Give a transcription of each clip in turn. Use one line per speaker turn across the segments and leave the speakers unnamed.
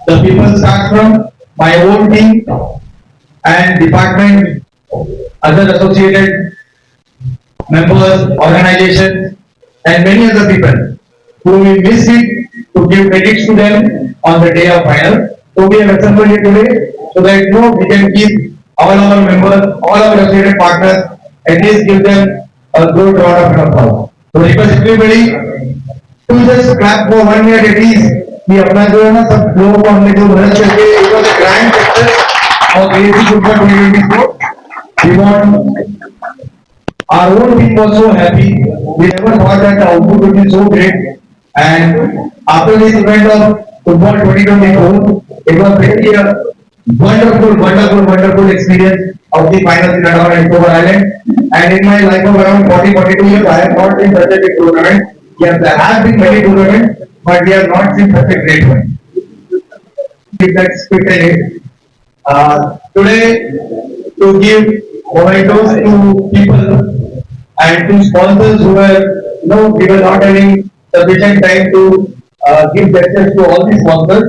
The people start from my own team and department, other associated members, organizations, and many other people who will miss it to give credits to them on the day of final. So we have assembled here today so that we can give all our members, all our associated partners, at least give them a good round of applause. So request everybody to just clap for 1 minute at least. कि अपना जो है ना सब लोगों को हमने जो मेहनत करके it was a grand success of AFC Football 2024. We want our own team was so happy. We never thought that the output would be so great. And after this event of Football 2024, it was really a wonderful experience of the finals in Andaman and Nicobar Island. And in my life of around 42 years, I have not seen such a big tournament. Yes, there have been many tournaments, but we have not seen such a great one. That's it. Today, to give mementos to people and to sponsors who were, we were not having sufficient time to give gestures to all the sponsors.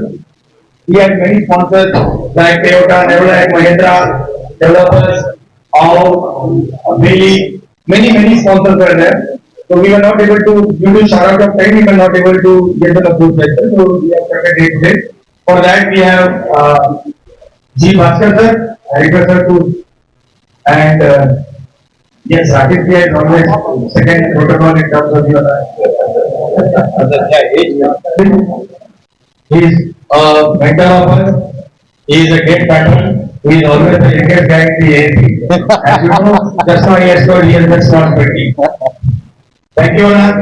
We had many sponsors like Toyota, Nevada, Mahindra, developers, Bailey, many sponsors were there. So we were not able to, due to short out of time, we were not able to get them a good gesture. So we have started it today. For that, we have G. Bhaskar sir, Harikar sir too, and yes, Rakesh ji is always second protocol in terms of your. He is a mentor of us. He is a great patron. He is always the youngest guy in the AFC. As you know, just now he has told he has just turned 20. Thank you, Anand.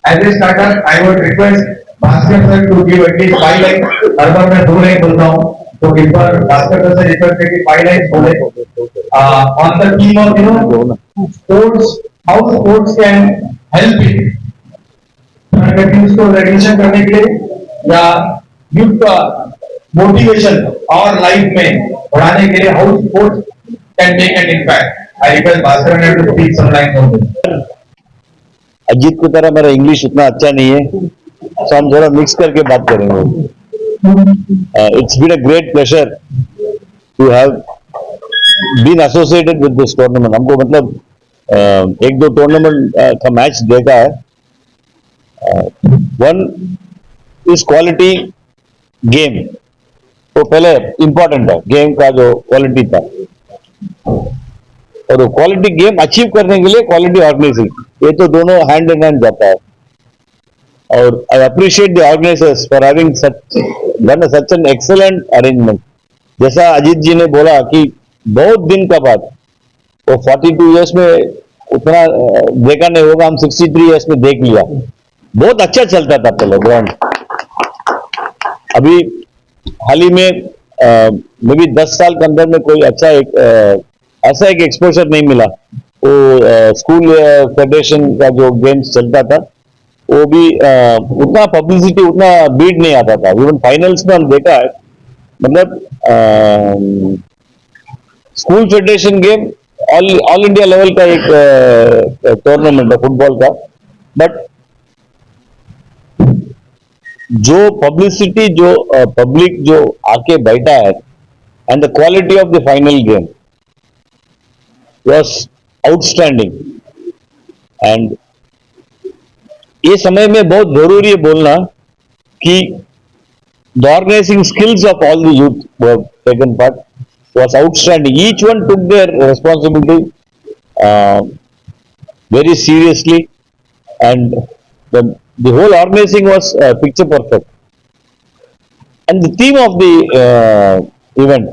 As we start up, I would request Bhaskar sir to give at least 5 lines. हर बार मैं 2 line बोलता हूँ. तो इस बार Bhaskar sir request है कि 5 lines बोले on the theme of sports, how sports can help it contribute को radiation करने के लिए या यूथ का मोटिवेशन और लाइफ में बढ़ाने के लिए how sports can make an impact. I request Bhaskar ने to speak some lines on this.
Ajit की तरह मेरा इंग्लिश उतना अच्छा नहीं है, तो हम थोड़ा मिक्स करके बात करेंगे. It's been a great pleasure to have been associated with this tournament. हमको मतलब एक दो टूर्नामेंट का मैच देखा है. वन इज क्वालिटी गेम, तो पहले इम्पोर्टेंट है गेम का जो क्वालिटी था, और क्वालिटी गेम अचीव करने के लिए क्वालिटी ऑर्गेनाइजिंग, ये तो दोनों हैंड इन हैंड जाता है. और I appreciate the organizers for having such an excellent arrangement. जैसा अजीत जी ने बोला कि बहुत दिन का बाद वो 42 इयर्स में उतना देखा नहीं होगा, हम 63 इयर्स में देख लिया. बहुत अच्छा चलता था पहले ग्राउंड. अभी हाल ही में मे भी 10 साल के अंदर में कोई अच्छा ऐसा एक एक्सपोजर नहीं मिला. वो स्कूल फेडरेशन का जो गेम्स चलता था वो भी उतना पब्लिसिटी, उतना बीट नहीं आता था. इवन फाइनल्स में हम देखा है, मतलब school federation game all India level का एक टूर्नामेंट है फुटबॉल का, बट जो पब्लिसिटी, जो पब्लिक जो आके बैठा है, and the quality of the final game was outstanding. And ये समय में बहुत जरूरी है बोलना कि the organizing skills of all the youth who have taken part was outstanding. Each one took their responsibility very seriously, and the whole organizing was picture perfect. And the theme of the event,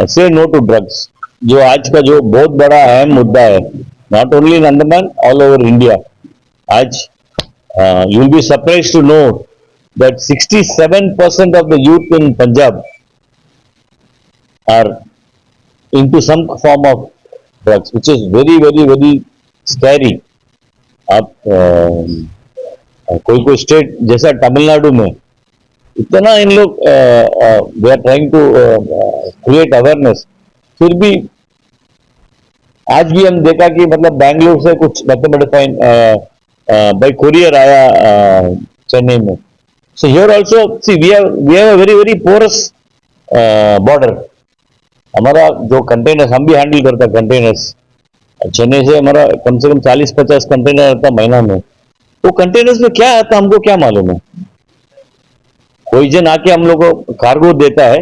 say no to drugs, जो आज का जो बहुत बड़ा अहम मुद्दा है, not only in Andaman, all over India. आज you will be surprised to know that 67% of the youth in Punjab are into some form of drugs, which is very scary. आप कोई स्टेट जैसा तमिलनाडु में इतना इन लोग they are trying to create awareness, फिर भी आज भी हम देखा कि मतलब बैंगलोर से कुछ बड़े फाइन बाई कुरियर आया चेन्नई में. So here also, see, we have a very porous border. हमारा जो कंटेनर्स हम भी हैंडल करते हैं कंटेनर्स, चेन्नई से हमारा कम से कम 40-50 कंटेनर आता है महीना में. तो कंटेनर्स में क्या आता है हमको क्या मालूम है. कोई जन आके हम लोग को कार्गो देता है,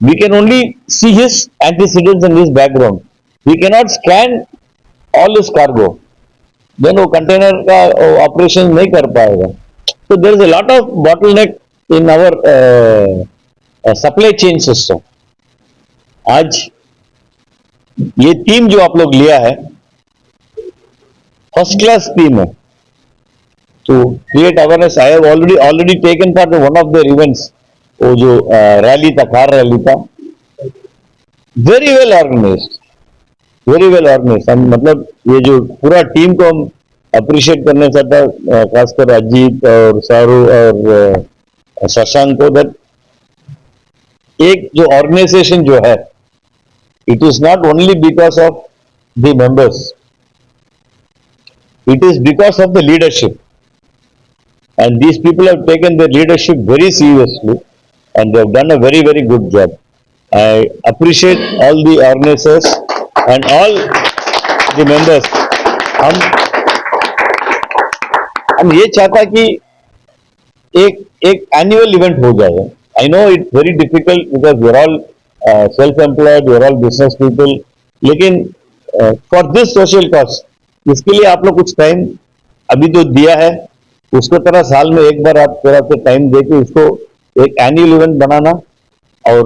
we can only see his antecedents and his background. We cannot scan all his cargo. Then वो कंटेनर का ऑपरेशन नहीं कर पाएगा. So there is a lot of bottleneck in our supply chain system. आज ये team जो आप लोग लिया है फर्स्ट क्लास टीम है to create awareness. I have already taken part in one of their events. वो जो रैली था, कार रैली था, very well organized, very well organized. हम मतलब ये जो पूरा टीम को हम अप्रिशिएट करना चाहता, खासकर अजीत और सारू और शशांक को, दैट एक जो ऑर्गेनाइजेशन जो है, it is not only because of the members, it is because of the leadership, and these people have taken their leadership very seriously and they have done a very good job. I appreciate all the organizers and all the members. हम ये चाहता कि एक annual event हो जाए. I know it's very difficult because we are all self-employed, we are all business people. लेकिन for this social cause, इसके लिए आप लोग कुछ टाइम अभी तो दिया है, उसको तरह साल में एक बार आप थोड़ा सा टाइम दे के उसको एक एनुअल इवेंट बनाना, और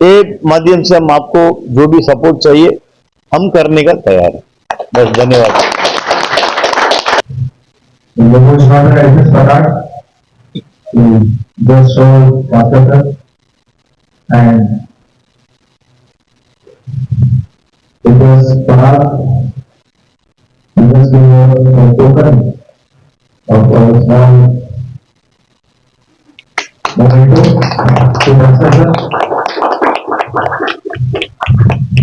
एक माध्यम से हम आपको जो भी सपोर्ट चाहिए हम करने का तैयार है. बस, धन्यवाद.
And because Parag gives me a token of a small memento to Master Sir.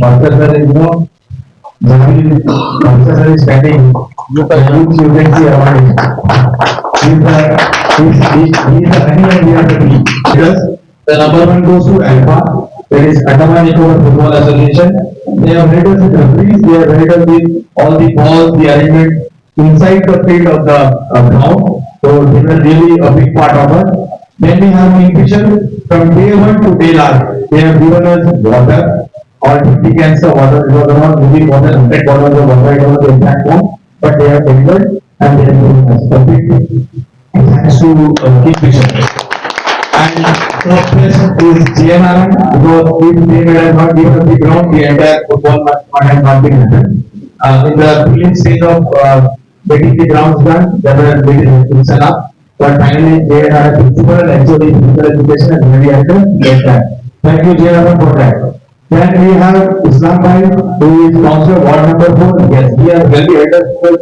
Master Sir is Master Sir is standing. You can see around it. He is the honey and we are the bee. Because the number one goes to Alpha, that is Andaman Nicobar Football Association. They have helped us with referees, they have helped us with all the balls, the arrangement inside the field of the ground. So they were really a big part of us. Then we have Kingfisher from day one to day last. They have given us water, all 50 cans of water. It was not maybe more than 100 bottles of water, it was the exact one, but they have delivered and they have given us a big thanks to Kingfisher. And first is GNRM, because if they had not given us the ground, the entire football match had not been happened. In the beginning stage of getting the grounds done, there were little things enough, but finally they had a principal and actually physical education and we had to get that. Thank you GNRM for that. Then we have Islam Bhai, who is councillor ward number 4. Yes, he has really helped us with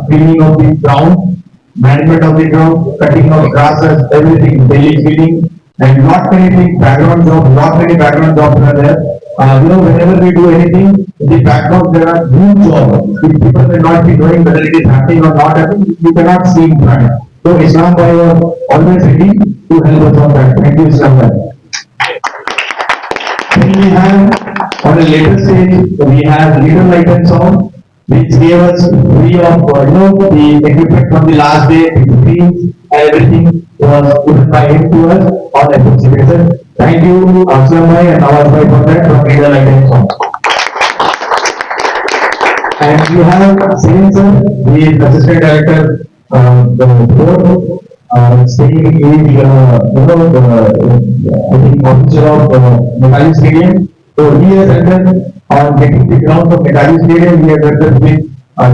cleaning of the ground, management of the ground, cutting of grasses, everything, daily cleaning, and not many background jobs are there. Whenever we do anything, in the background there are huge jobs. If people may not be knowing whether it is happening or not happening, you cannot see in front. So Islam Bhai was always ready to help us on that. Thank you, Islam Bhai. Then we have, on a later stage, we have Little Light and Sound, which gave us free of, the equipment from the last day, the screens, and everything was put by him to us on a basis. Thank you, Aslam Bhai and Nawaz Bhai for that from Little Light and Sound. And we have Sain sir, he is assistant director, the board, staying in I think officer of Netaji Stadium. So he has helped on getting the ground of Netaji Stadium. He has helped us with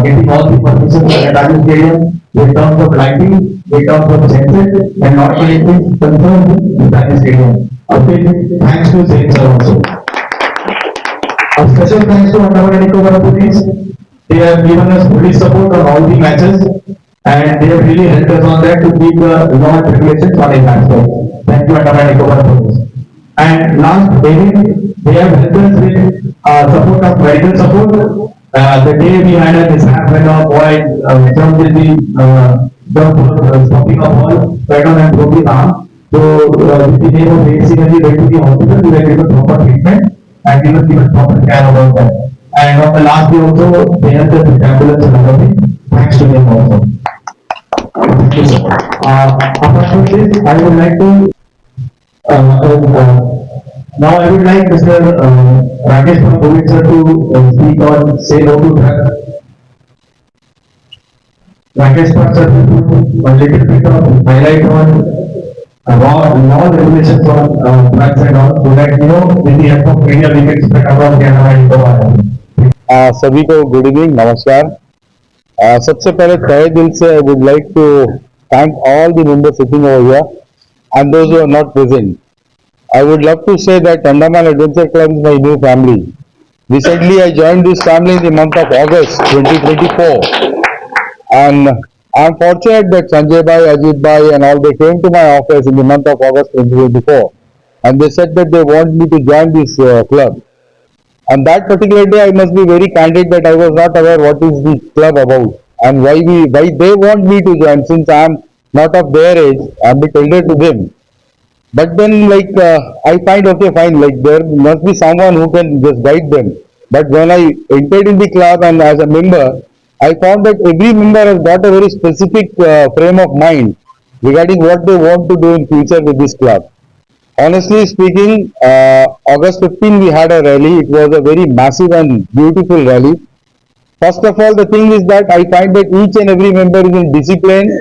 getting all the permissions for Netaji Stadium in terms of lighting, in terms of genset, and not only things concerned with Netaji Stadium. Okay, thanks to Sain sir also. A special thanks to Andaman and Nicobar Police. They have given us police support on all the matches, and they have really helped us on that to keep the law and regulations on a aspect. Thank you, Andaman and Nicobar Police. And last, David, they have helped us with support of medical support. The day we had a mishap when a boy jumped in the the stopping of all petrol and broke his arm. So, with the name of ACG, he went to the hospital, he was given proper treatment and he was given proper care about that. And on the last day also, they helped us with ambulance and everything, thanks to them also. Thank you, sir. Apart from this, I would like to, now I would like Mr. Rakesh Pamboli sir to speak on say no to drugs. Rakesh Pamboli sir to put a little bit of highlight on law regulations on drugs and all, so that you know with the help of media we can spread around Canada and Goa.
सभी को good evening, नमस्कार। सबसे पहले तहे दिल से I would like to thank all the members sitting over here and those who are not present. I would love to say that Andaman Adventure Club is my new family. Recently, I joined this family in the month of August 2024, and I am fortunate that Sanjay Bhai, Ajit Bhai, and all they came to my office in the month of August 2024, and they said that they want me to join this club. On that particular day, I must be very candid that I was not aware what is the club about and why they want me to join, since I am not of their age. I am a bit elder to them. But then, I find, okay, fine, like there must be someone who can just guide them. But when I entered in the club and as a member, I found that every member has got a very specific frame of mind regarding what they want to do in future with this club. Honestly speaking, August 15 we had a rally. It was a very massive and beautiful rally. First of all, the thing is that I find that each and every member is in discipline.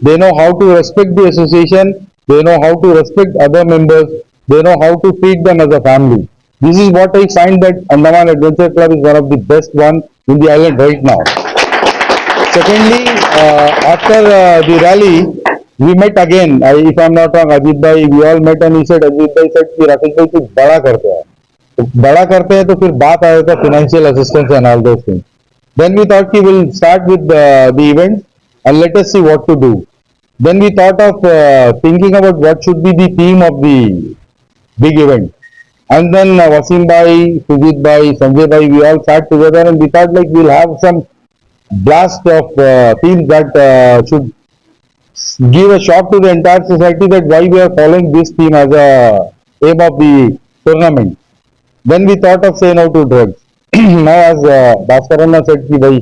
They know how to respect the association. They know how to respect other members. They know how to treat them as a family. This is what I find that Andaman Adventure Club is one of the best one in the island right now. Secondly, after the rally, we met again. If I am not wrong, Ajit Bhai, we all met and he said, Ajit Bhai said कि राकेश भाई कुछ बड़ा करते हैं. तो बड़ा करते हैं तो फिर बात आया था financial assistance and all those things. Then we thought we will start with the event and let us see what to do. Then we thought of thinking about what should be the theme of the big event. And then Wasim Bhai, Sujit Bhai, Sanjay Bhai, we all sat together and we thought like we'll have some blast of themes that should give a shock to the entire society that why we are following this theme as a aim of the tournament. Then we thought of say no to drugs. Now as Bhaskaran said कि भाई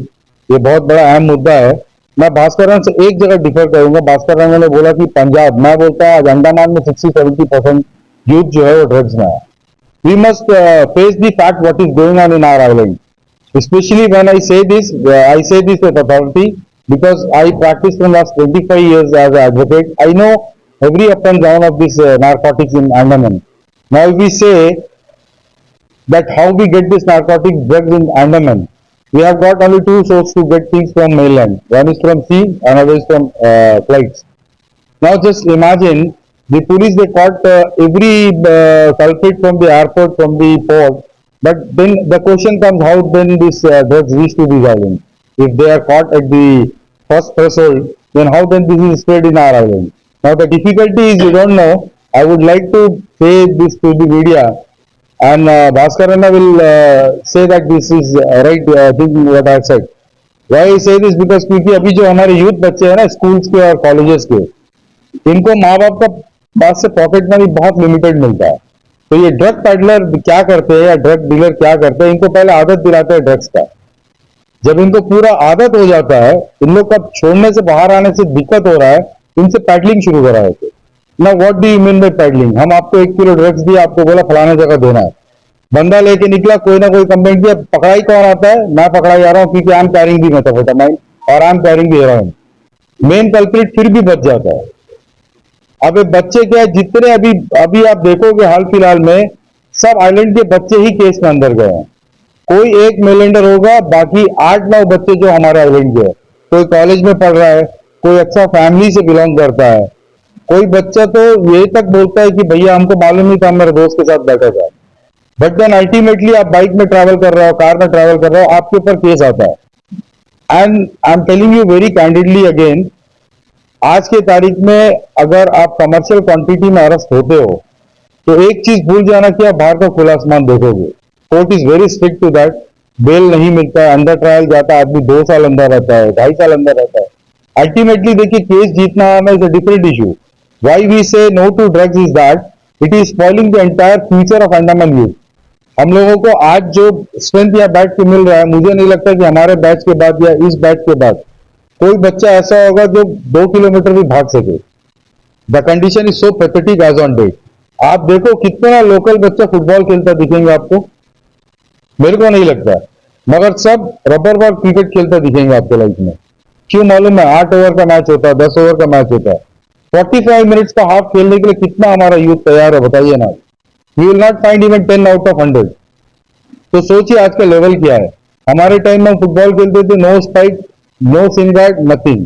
ये बहुत बड़ा अहम मुद्दा है, मैं भास्करन से एक जगह डिफर करूंगा। भास्करन ने बोला कि पंजाब, मैं बोलता है आज अंडमान में 60-70% यूथ जो है वो ड्रग्स में है। We must face the fact what is going on in our island, specially when I say this with authority because I practise from last 25 years as an advocate. I know every up and down of this narcotics in Andaman. Now if we say that how we get this narcotic drugs in Andaman, we have got only two sources to get things from mainland. One is from sea, another is from flights. Now just imagine the police, they caught every culprit from the airport, from the port. But then the question comes, how then this drugs reach to these islands? If they are caught at the first threshold, then how then this is spread in our island? Now the difficulty is you don't know. I would like to say this to the media. And Bhaskarana will say that this is right thing what I said. Why I say this because क्योंकि अभी जो हमारे youth बच्चे हैं ना schools के और colleges के, इनको माँ बाप का पास से पॉकेट मनी बहुत लिमिटेड मिलता है। तो ये ड्रग पैडलर क्या करते हैं या ड्रग डीलर क्या करते हैं, इनको पहले आदत दिलाते हैं ड्रग्स का। जब इनको पूरा आदत हो जाता है, इन लोग का छोड़ने से बाहर आने से दिक्कत हो रहा है, इनसे पैडलिंग शुरू करा देते। ना what do you mean by paddling? हम आपको 1 किलो ड्रग्स दिया, आपको बोला फलाना जगह देना है, बंदा लेके निकला, कोई ना कोई कंप्लेंट दिया, पकड़ाई कौन आता है? मैं पकड़ाई जा रहा हूँ क्योंकि I am carrying the methamphetamine और I am carrying the heroin. Main culprit फिर भी बच जाता है। अब ये बच्चे क्या है, जितने अभी आप देखोगे हाल फिलहाल में सब आइलैंड के बच्चे ही केस में अंदर गए हैं। कोई एक मेलेंडर होगा, बाकी 8-9 बच्चे जो हमारे आइलैंड के हैं, कोई कॉलेज में पढ़ रहा है, कोई अच्छा फैमिली से बिलोंग करता है, कोई बच्चा तो यही तक बोलता है कि भैया हमको मालूम नहीं था, मेरे दोस्त के साथ बैठा था। बट देन अल्टीमेटली आप बाइक में ट्रैवल कर रहे हो, कार में ट्रैवल कर रहे हो, आपके ऊपर केस आता है। And I am telling you very candidly again, आज के तारीख में अगर आप कमर्शियल क्वांटिटी में अरेस्ट होते हो तो एक चीज भूल जाना कि आप बाहर का खुला आसमान देखोगे। Court is very strict to that. Bail नहीं मिलता है, अंडर ट्रायल जाता है आदमी, 2 साल अंदर रहता है, 2.5 साल अंदर रहता है।
अल्टीमेटली देखिए केस जीतना आना is a different issue. Why we say no to drugs is that it is spoiling the entire future of Andaman youth. हम लोगों को आज जो स्ट्रेंथ या बैच के मिल रहा है, मुझे नहीं लगता कि हमारे बैच के बाद या इस बैच के बाद कोई बच्चा ऐसा होगा जो 2 किलोमीटर भी भाग सके. The condition is so pathetic as on date. आप देखो कितना लोकल बच्चा फुटबॉल खेलता दिखेंगे आपको, मेरे को नहीं लगता, मगर सब रबर बॉल क्रिकेट खेलता दिखेंगे आपको लाइफ में. क्यों मालूम है? 8 ओवर का मैच होता है, 10 ओवर का मैच होता है. 45 मिनट्स का हाफ खेलने के लिए कितना हमारा यूथ तैयार है बताइए ना. We will not find even 10 out of 100. तो सोचिए आज का लेवल क्या है. हमारे टाइम में हम फुटबॉल खेलते थे, नो स्पाइक, नो सिंगार्ड, नथिंग.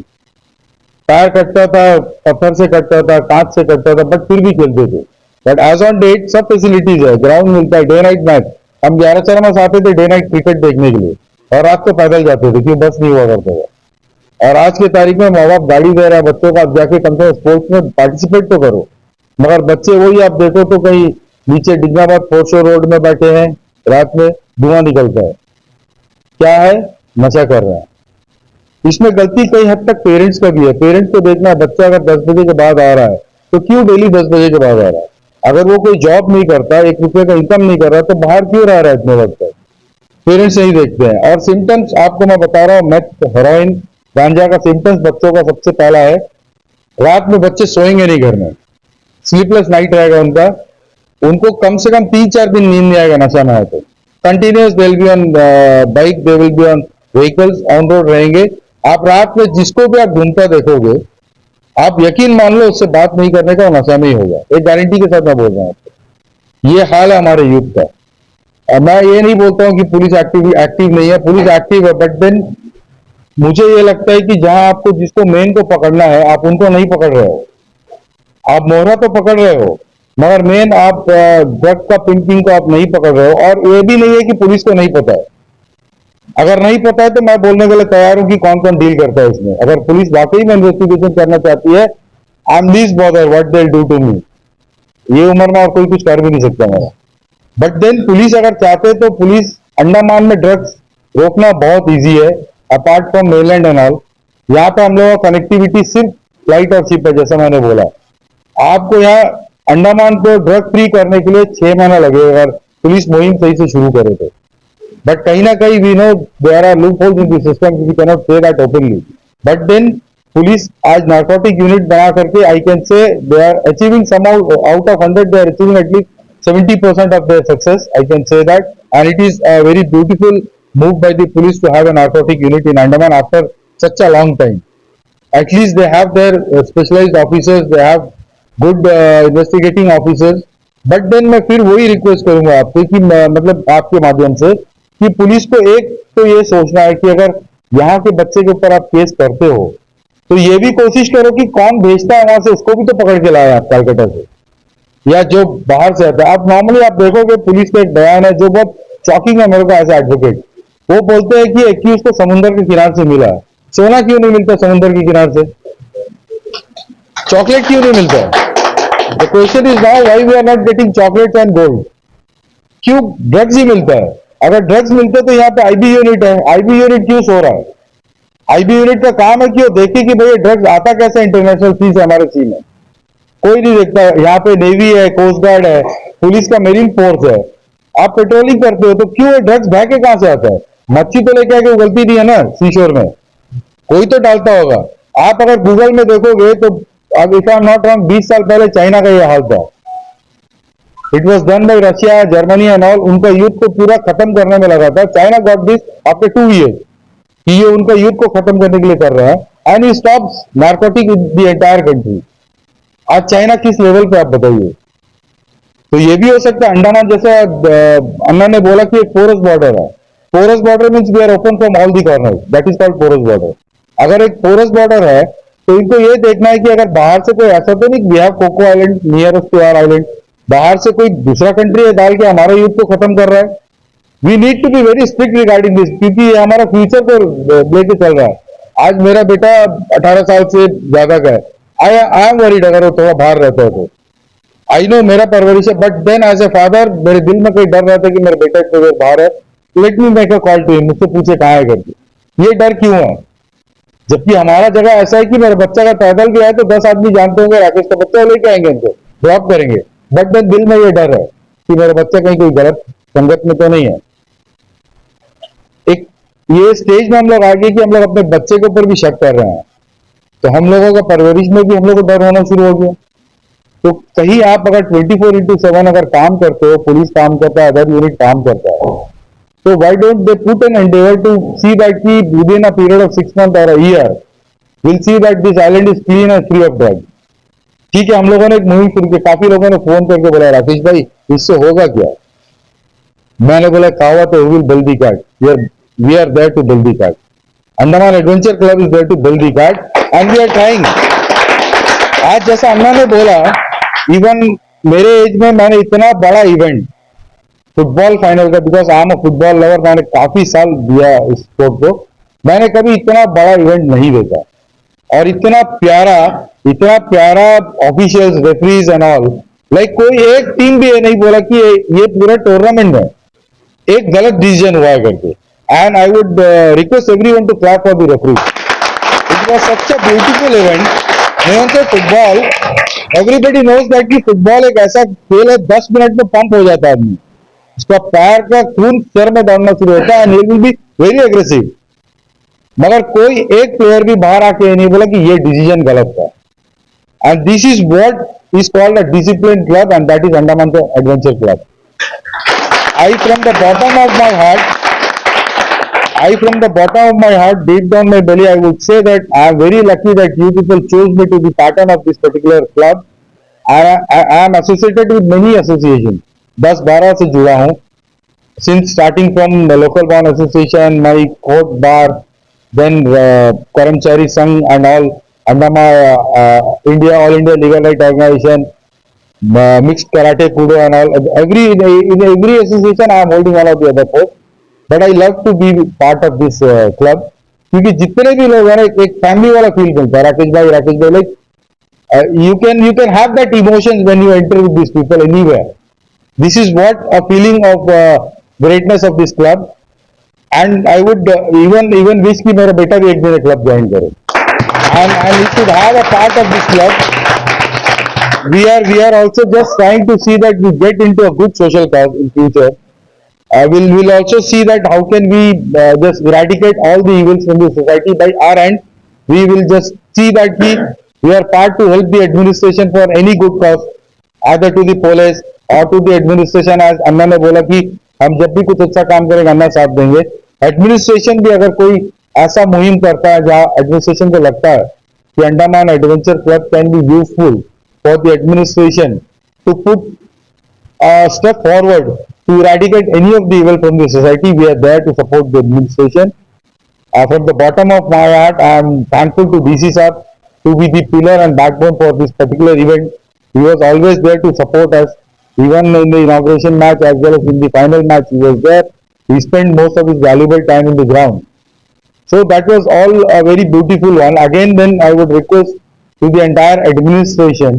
पैर कटता था, पत्थर से कटता था, कांच से कटता था, बट फिर भी खेलते थे. बट एज ऑन डेट सब फैसिलिटीज है, ग्राउंड मिलता है, डे नाइट मैच. हम 11 मास आते थे डे नाइट क्रिकेट देखने के लिए और रात को पैदल जाते थे, क्यों बस नहीं हुआ करता था. और आज के तारीख में माँ बाप गाड़ी दे रहा है बच्चों को, आप जाके कम से कम स्पोर्ट्स में पार्टिसिपेट तो करो. मगर बच्चे वही आप देखो तो कहीं नीचे डिग्नाबाद फोर्शो रोड में बैठे हैं, रात में धुआं निकलता है. क्या है? नशा कर रहे हैं. इसमें गलती कई हद तक पेरेंट्स का भी है. पेरेंट्स को देखना है बच्चा अगर 10 बजे के बाद आ रहा है तो क्यों डेली 10 बजे के बाद आ रहा है. अगर वो कोई जॉब नहीं करता, 1 रुपये का इनकम नहीं कर रहा, तो बाहर क्यों रह रहा है इतने वक्त तक. पेरेंट्स नहीं देखते हैं. और सिम्टम्स आपको मैं बता रहा हूँ, मैथ, हेरोइन, गांजा का सिम्टम्स बच्चों का सबसे पहला है, रात में बच्चे सोएंगे नहीं घर में, स्लीपलेस नाइट रहेगा उनका. उनको कम से कम 3-4 दिन नींद नहीं आएगा नशा में आए तो. Continuous they will be on bike, they will be on vehicles, on road रहेंगे. आप रात में जिसको भी आप घूमता देखोगे, आप यकीन मान लो उससे बात नहीं करने का, नशा में ही होगा. एक गारंटी के साथ मैं बोल रहा हूँ आपको. ये हाल है हमारे यूथ का. मैं ये नहीं बोलता हूँ कि पुलिस एक्टिव नहीं है, पुलिस एक्टिव है, बट देन मुझे ये लगता है कि जहां आपको जिसको मेन को पकड़ना है आप उनको नहीं पकड़ रहे हो. आप मोहरा तो पकड़ रहे हो, मगर मेन आप ड्रग का पिंकिंग को आप नहीं पकड़ रहे हो. और ये भी नहीं है कि पुलिस को नहीं पता है. अगर नहीं पता है तो मैं बोलने के लिए तैयार हूं कि कौन कौन डील करता है इसमें. अगर पुलिस वाकई में इन्वेस्टिगेशन करना चाहती है, I am least bother what they do to me. ये उम्र में और कोई कुछ कर भी नहीं सकता मेरा. बट देन पुलिस अगर चाहते तो पुलिस अंडमान में ड्रग्स रोकना बहुत इजी है, apart from mainland and all. यहाँ पे हम लोगों का कनेक्टिविटी सिर्फ फ्लाइट और शिप है, जैसा मैंने बोला. आपको यहाँ अंडमान को ड्रग फ्री करने के लिए 6 महीना लगेगा अगर पुलिस मुहिम सही से शुरू करे तो. बट कहीं ना कहीं we know there are loopholes in the system, we can not say that openly. But then police आज नार्कोटिक यूनिट बना करके I can say they are achieving some out of 100 they are achieving at least 70% of their success. I can say that, and it is a very beautiful move by the police to have a narcotic unit in Andaman after such a long time. At least they have their specialized officers, they have good investigating officers. But then मैं फिर वही request करूंगा आपसे कि मतलब आपके माध्यम से कि पुलिस को एक तो ये सोचना है कि अगर यहाँ के बच्चे के ऊपर आप केस करते हो तो ये भी कोशिश करो कि कौन भेजता है वहां से, उसको भी तो पकड़ के लाए आप कलकत्ता से या जो बाहर से आता है. आप नॉर्मली आप देखोगे पुलिस का एक बयान है जो बहुत शॉकिंग है मेरे को एज एडवोकेट. वो बोलते हैं कि एक्यूज को समुद्र के किनारे से मिला है. सोना क्यों नहीं मिलता समुद्र के किनारे से? चॉकलेट क्यों नहीं मिलता? The question is now why we are not getting chocolates and gold. क्यों ड्रग्स ही मिलता है? अगर ड्रग्स मिलते तो यहाँ पे आईबी यूनिट है. आईबी यूनिट क्यों सो रहा है? आईबी यूनिट का काम है कि वो देखे कि भाई ड्रग्स आता कैसे इंटरनेशनल सी से हमारे सी में. कोई नहीं देखता. यहाँ पे नेवी है, कोस्ट गार्ड है, पुलिस का मेरीन फोर्स है. आप पेट्रोलिंग करते हो तो क्यों ड्रग्स बह के कहां से आता है? मच्छी तो लेके आके उगलती नहीं है ना सीशोर में, कोई तो डालता होगा. आप अगर गूगल में देखोगे तो अब if I am not wrong 20 साल पहले चाइना का ये हाल था. It was done by Russia, Germany and all. उनका युद्ध को पूरा खत्म करने में लगा था. China got this after 2 years कि ये उनका युद्ध को खत्म करने के लिए कर रहा है. And he stops narcotic in the entire country. आज चाइना किस लेवल पे आप बताइए. तो ये भी हो सकता है अंडमान जैसे अन्ना ने बोला कि एक पोरस बॉर्डर है. Porous border means we are open from all the corner, that is called porous border. अगर एक पोरस बॉर्डर है तो इनको ये देखना है कि अगर बाहर से कोई ऐसा तो नहीं, we have Coco island nearest to our island, बाहर से कोई दूसरा कंट्री है डाल के हमारा युद्ध को खत्म कर रहा है. We need to be very strict regarding this, क्योंकि ये हमारा फ्यूचर को लेके चल रहा है. आज मेरा बेटा 18 साल से ज्यादा का है. आई एम वरीड अगर वो थोड़ा बाहर रहता है तो. आई नो मेरा परवरिश है, but then as a father मेरे दिल में कोई डर रहता है कि मेरा बेटा इतने देर बाहर है. Let me make a call to him, मुझसे पूछे कहाँ है करके. ये डर क्यों है? जबकि हमारा जगह ऐसा है कि मेरा बच्चा अगर पैदल भी आए तो 10 आदमी जानते होंगे राकेश का बच्चा लेके आएंगे इनको, ड्रॉप करेंगे। बट देन दिल में ये डर है कि मेरा बच्चा कहीं कोई गलत संगत में तो नहीं है। एक ये स्टेज में हम लोग आ गए कि हम लोग अपने बच्चे के ऊपर भी शक कर रहे हैं, तो हम लोगों का परवरिश में भी हम लोग को डर होना शुरू हो गया। तो कहीं आप अगर 24/7 अगर काम करते हो, पुलिस काम करता है, अदर यूनिट काम करता है, तो why don't they put an endeavor to see that कि within a period of 6 months or a year we'll see that this island is clean and free of drugs। ठीक है, हम लोगों ने एक मुहिम शुरू की, काफी लोगों ने फोन करके बोला राकेश भाई इससे होगा क्या? मैंने बोला कहावत है, who will build the cat? We are there to build the cat। Andaman adventure club is there to build the cat and we are trying। आज जैसा अन्ना ने बोला, इवन मेरे एज में मैंने इतना बड़ा इवेंट फुटबॉल फाइनल का, because I am a football lover, मैंने काफी साल दिया इस स्पोर्ट को, मैंने कभी इतना बड़ा इवेंट नहीं देखा। और इतना प्यारा officials, referees and all, like कोई एक टीम भी ये नहीं बोला कि ये पूरा टूर्नामेंट में एक गलत डिसीजन हुआ है करके। And I would request everyone to clap for the referee. It was such a beautiful event. Football, everybody knows that कि फुटबॉल एक ऐसा खेल है 10 मिनट में पंप हो जाता है आदमी, उसका पैर का खून सर में दौड़ना शुरू होता है and he will be very aggressive. मगर कोई एक प्लेयर भी बाहर आके नहीं बोला कि ये डिसीजन गलत था। And this is what is called a discipline club and that is Andaman adventure club. I from the bottom of my heart, deep down my belly, I would say that I am very lucky that you people chose me to be partner of this particular club। I am associated with many associations, 10-12 से जुड़ा हूँ, since starting from the local bond association, my court bar, then Karamchari Sangh and all, Andaman India, All India Legal Right Organization, mixed karate kudo and all, in every association I am holding one of the other posts, but I love to be part of this club, क्योंकि जितने भी लोग हैं ना एक family वाला feel मिलता है। राकेश भाई like you can have that emotions when you enter with these people anywhere। This is what a feeling of greatness of this club, and I would even wish कि मेरा बेटा भी एक दिन क्लब ज्वाइन करे, and he should have a part of this club। We are also just trying to see that we get into a good social cause in future। We'll also see that how can we just eradicate all the evils from the society by our end। We will just see that we are part to help the administration for any good cause, either to the police or to the administration। as अन्ना ने बोला कि हम जब भी कुछ अच्छा काम करेंगे अन्ना साथ देंगे। एडमिनिस्ट्रेशन भी अगर कोई ऐसा मुहिम करता है जहाँ एडमिनिस्ट्रेशन को लगता है कि Andaman adventure club can be useful for the administration to put a step forward to eradicate any of the evil from the society, we are there to support the administration। From the bottom of my heart, I am thankful to DC sir to be the pillar and backbone for this particular event। He was always there to support us, even in the inauguration match as well as in the final match he was there। He spent most of his valuable time in the ground, so that was all a very beautiful one। Again then I would request to the entire administration,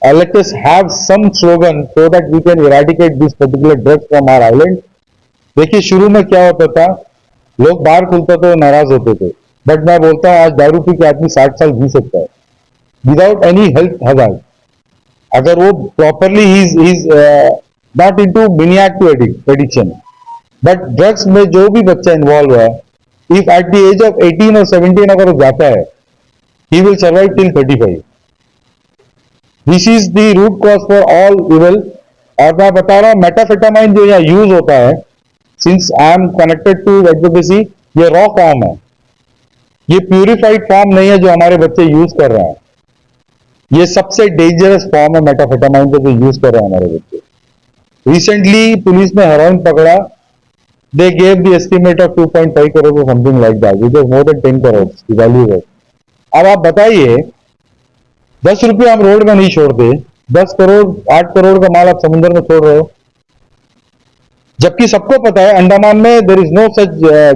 let us have some slogan so that we can eradicate this particular drugs from our island। देखिए शुरू में क्या होता था, लोग बाहर खुलते थे नाराज होते थे, बट मैं बोलता हूँ आज दारू पी के आदमी 60 साल जी सकता है विदाउट एनी हेल्थ हजार्ड, अगर वो प्रॉपरली ही is not into maniac to addiction. But drugs में जो भी बच्चा इन्वॉल्व है, if at the age of 18 और 17 अगर वो जाता है, he will survive till 35। This is the root cause for all evil। और मैं बता रहा हूँ मेटाफेटामाइन जो यहाँ यूज होता है, since I am connected to advocacy, ये रॉ फॉर्म है, ये प्यूरिफाइड फॉर्म नहीं है जो हमारे बच्चे यूज कर रहे हैं। ये सबसे डेंजरस फॉर्म है मेटाफेटामाइन को जो यूज कर रहे हैं हमारे बच्चे। रिसेंटली पुलिस ने हेरोइन पकड़ा, they gave the estimate of 2.5 crore or something like that, which was more than 10 crores the value was। अब आप बताइए 10 रुपये हम रोड में नहीं छोड़ते, 10 करोड़ 8 करोड़ का माल आप समुद्र में छोड़ रहे हो। जबकि सबको पता है अंडमान में there is no such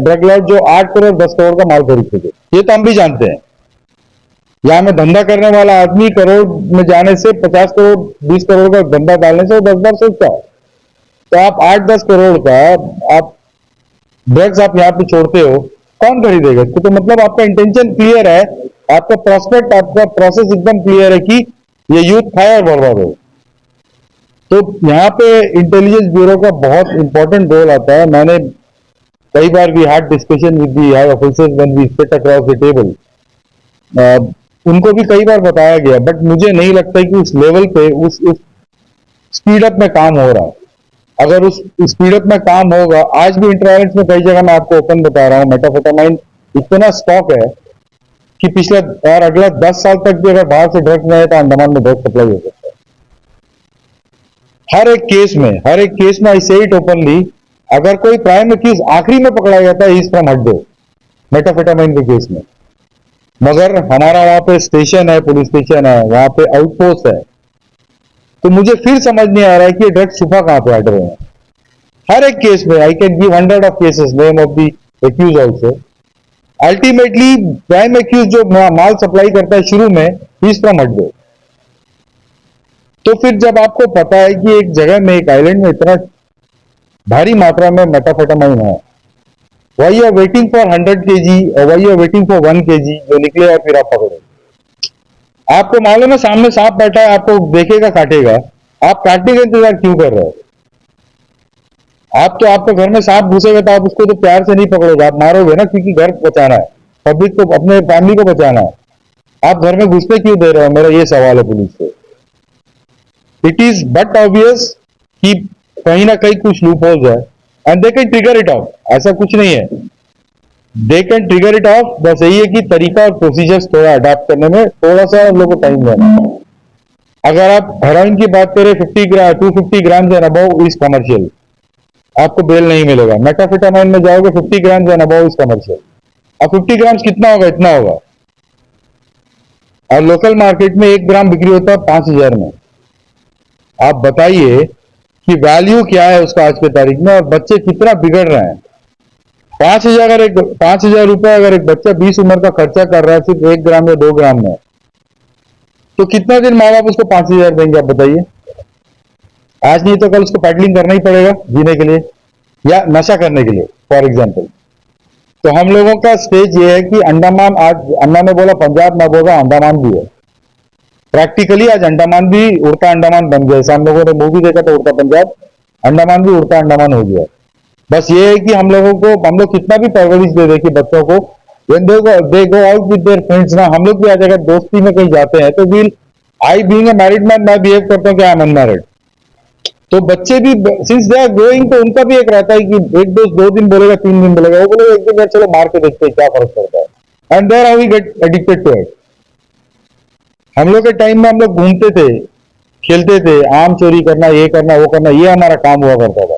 drug lord जो 8 करोड़ 10 करोड़ का माल खरीद सके, ये तो हम भी जानते हैं। यहाँ में धंधा करने वाला आदमी करोड़ में जाने से 50 करोड़ 20 करोड़ का धंधा डालने से वो 10 बार सोचता है। तो आप 8-10 करोड़ का आप ड्रग्स आप यहाँ पे छोड़ते हो कौन खरीदेगा इसको? तो मतलब आपका इंटेंशन क्लियर है, आपका प्रोस्पेक्ट, आपका प्रोसेस एकदम क्लियर है कि ये यूथ खाए और बर्बाद हो। तो यहाँ पे इंटेलिजेंस ब्यूरो का बहुत इंपॉर्टेंट रोल आता है। मैंने कई बार we had discussion with the high officers when we sit across the table, उनको भी कई बार बताया गया, बट मुझे नहीं लगता कि उस लेवल पे उस स्पीड अप में काम हो रहा है। अगर उस स्पीड अप में काम होगा, आज भी इंटरनेट में कई जगह मैं आपको ओपन बता रहा हूँ, मेटाफेटामाइन इतना स्टॉक है कि पिछले और अगला 10 साल तक भी अगर बाहर से ड्रग्स नहीं है तो अंडमान में ड्रग्स सप्लाई हो सकता है। हर एक केस में आई से इट ओपनली, अगर कोई प्राइम एक्यूज आखिरी में पकड़ा जाता है इज फ्रॉम हड्डे मेटाफेटामाइन के केस में, मगर हमारा वहां पे स्टेशन है, पुलिस स्टेशन है, वहां पे आउटपोस्ट है। तो मुझे फिर समझ नहीं आ रहा है कि ये ड्रग्स छुपा कहां पे हट रहे हैं। हर एक केस में I can give 100 of cases, name of the accused also. Ultimately prime accused जो माल सप्लाई करता है शुरू में इज फ्रॉम हड्डे। तो फिर जब आपको पता है कि एक जगह में, एक आइलैंड में इतना भारी मात्रा में मेटाफेटामाइन है, why you are waiting for 100 kg और why you are waiting for 1 kg जो निकले और फिर आप पकड़ो? आपको मालूम है सामने सांप बैठा है, आपको देखेगा काटेगा, आप काटने का इंतजार क्यों कर रहे हो? आप तो आपके घर में सांप घुसेगा तो आप उसको तो प्यार से नहीं पकड़ोगे, आप मारोगे ना, क्योंकि घर बचाना है, पब्लिक को, अपने फैमिली को बचाना है। आप घर में घुसने क्यों दे रहे हो? मेरा ये सवाल है पुलिस से। इट इज बट ऑब्वियस कि कहीं ना कहीं कुछ लूप होल्स है and they can trigger it of. ऐसा कुछ नहीं है, they can trigger it of. बस यही है कि तरीका और प्रोसीजर्स थोड़ा अडाप्ट करने में थोड़ा सा हम लोग को टाइम देना। अगर आप हेरोइन की बात करें, 250 gram and above is commercial, आपको बेल नहीं मिलेगा। मेटाफेटामाइन में जाओगे 50 gram and above is commercial. अब 50 ग्राम कितना होगा? इतना होगा। और लोकल मार्केट में 1 ग्राम बिक्री होता है 5000 में। आप बताइए कि वैल्यू क्या है उसका आज के तारीख में, और बच्चे कितना बिगड़ रहे हैं। 5,000 रुपए अगर एक बच्चा 20 उम्र का खर्चा कर रहा है सिर्फ 1 ग्राम या 2 ग्राम में, तो कितना दिन माँ बाप उसको 5,000 देंगे? आप बताइए। आज नहीं तो कल उसको पैडलिंग करना ही पड़ेगा जीने के लिए या नशा करने के लिए, फॉर एग्जाम्पल। तो हम लोगों का स्टेज ये है कि अंडमान, आज अन्ना ने बोला पंजाब, मैं बोल रहा अंडमान भी है। प्रैक्टिकली आज अंडमान भी उड़ता अंडमान बन गया। जैसे हम लोगों ने मूवी देखा था उड़ता पंजाब, अंडमान भी उड़ता अंडमान हो गया। बस ये है कि हम लोग कितना भी परवरिश दे कि बच्चों को, when they go out with their friends ना, हम लोग भी आज अगर दोस्ती में कहीं जाते हैं तो I being a married man मैं बिहेव करता हूँ कि आई एम अनमैरिड। तो बच्चे भी सिंस दे आर ग्रोइंग, तो उनका भी एक रहता है कि एक दोस्त 2 दिन बोलेगा, 3 दिन बोलेगा, वो बोलेगा एक दिन यार चलो मार के देखते हैं क्या फर्क पड़ता है। And there how we get addicted to it. हम लोग के टाइम में हम लोग घूमते थे, खेलते थे, आम चोरी करना, ये करना, वो करना, ये हमारा काम हुआ करता था।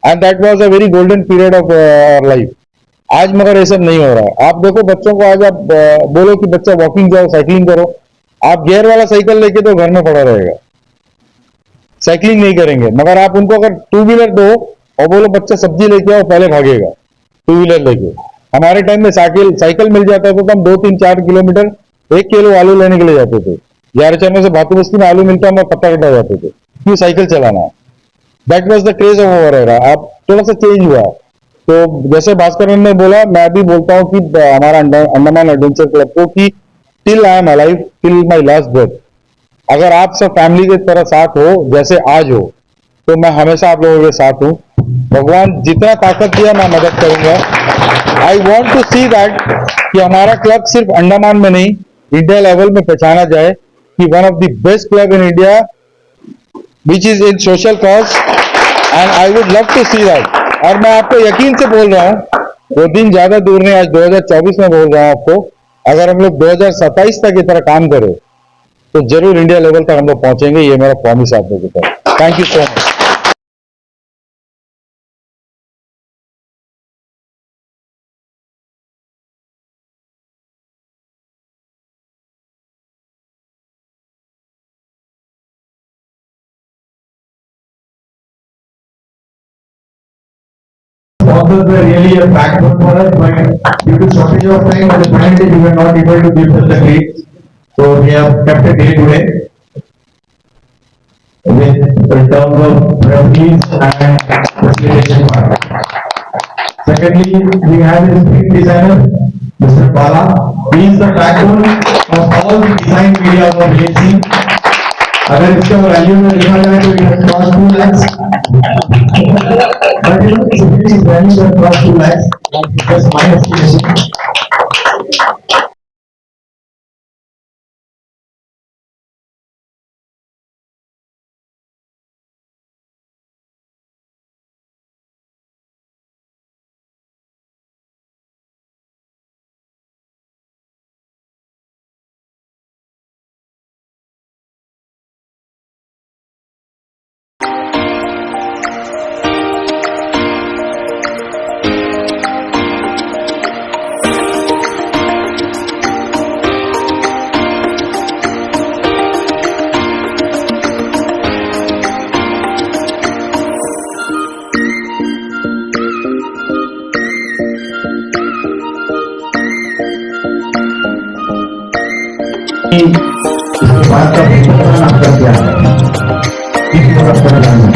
And that was a very golden period of our life. आज मगर ये सब नहीं हो रहा है। आप देखो बच्चों को, आज आप बोलो कि बच्चा वॉकिंग जाओ, साइकिलिंग करो, आप गियर वाला साइकिल लेके तो घर में पड़ा रहेगा, साइकिलिंग नहीं करेंगे। मगर आप उनको अगर 2 व्हीलर दो और बोलो बच्चा सब्जी लेके आओ, पहले भागेगा 2 व्हीलर लेके। हमारे टाइम में साइकिल मिल जाता था तो हम 2-3-4 किलोमीटर 1 किलो आलू लेने के लिए जाते थे। 11 चरणों से भातू बस्ती में आलू मिलता, हम पत्ता कटा जाते थे, क्यों? साइकिल चलाना है। That was the craze of over era. अब थोड़ा सा चेंज हुआ। तो जैसे भास्कर ने बोला, मैं भी बोलता हूँ कि हमारा अंडमान एडवेंचर क्लब को कि till I am alive, till my last breath, अगर आप सब फैमिली की तरह साथ हो जैसे आज हो, तो मैं हमेशा आप लोगों के साथ हूं। भगवान जितना ताकत दिया मैं मदद करूंगा। I want to see that कि हमारा क्लब सिर्फ अंडमान में नहीं, इंडिया लेवल में पहचाना जाए कि one of the best club in India which is in social cause, and I would love to see that. और मैं आपको यकीन से बोल रहा हूं, वो दिन ज्यादा दूर नहीं, आज 2024 में बोल रहा हूं आपको, अगर हम लोग 2027 तक इस तरह काम करें तो जरूर इंडिया लेवल तक हम लोग पहुंचेंगे। ये मेरा प्रॉमिस आप लोगों की तरफ। Thank you so much.
Sponsors were really a backbone for us, but due to shortage of time, at the final day we were not able to give them the grades. So we have kept a day today with in terms of referees and facilitation part. Secondly, we have the screen designer, Mr. Bala. He is the backbone of all the design media of BNC. अगर इसका value में देखा जाए तो it has cost 2 lakhs. But you know, it's really value that cost 2 lakhs. That's my estimation. इसके बाद का बेहतर आपका क्या है इस तरफ करना है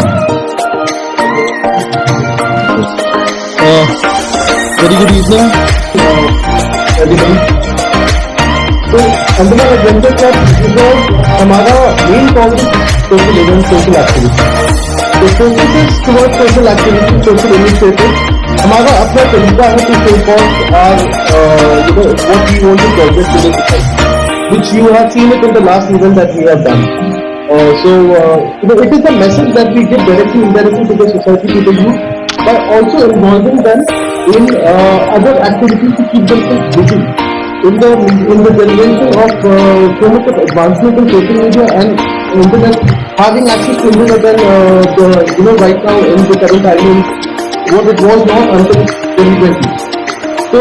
Very good evening, everybody. तो अंदर एडवेंचर क्लब जो हमारा main topic social event, social activity, तो focuses towards social activity, social initiative. हमारा अपना तरीका है to support our what we want to project to the society, which you have seen it in the last event that we have done. It is a message that we give directly, indirectly to the society, to the youth, by also involving them in other activities to keep themselves busy. In the generation of so much of advancement in social media and internet, having access to internet and right now in the current island, what it was not until 2020. So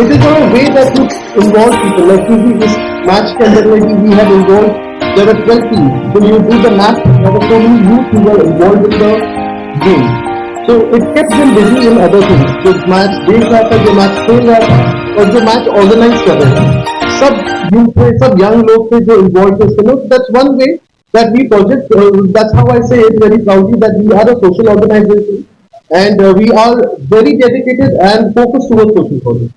it is a way that you involve people. Like this match के अंदर में we have involved, there were 12 teams. When you do the math, there were so many youth who were involved in the game. So it kept them busy in other things. जो match देख रहा था, जो match खेल रहा था और जो मैच ऑर्गेनाइज कर रहे थे, सब यूथ थे, सब यंग लोग थे जो इन्वॉल्व थे इसके लोग. That's one way that we project. That's how I say it very proudly that we are a social organization and we are very dedicated and focused towards social causes.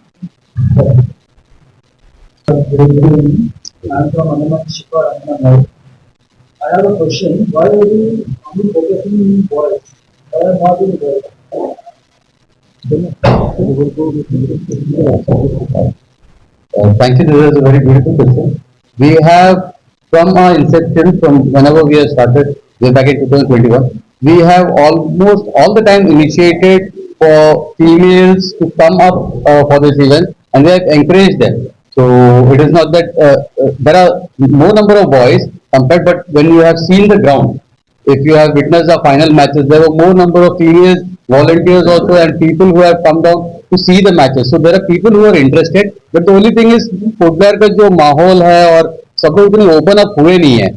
I'm from Annaman Shiva Annaman. I have a question. Why are you only focusing on boys? Why are not in girls?
Thank you. This is a very beautiful question. We have, from our inception, from whenever we have started, way back in 2021, we have almost all the time initiated for females to come up for this event, and we have encouraged them. So it is not that there are more number of boys compared, but when you have seen the ground, if you have witnessed the final matches, there were more number of females volunteers also and people who have come down to see the matches. So there are people who are interested, but the only thing is football का जो माहौल है और सब लोग इतने open up हुए नहीं है.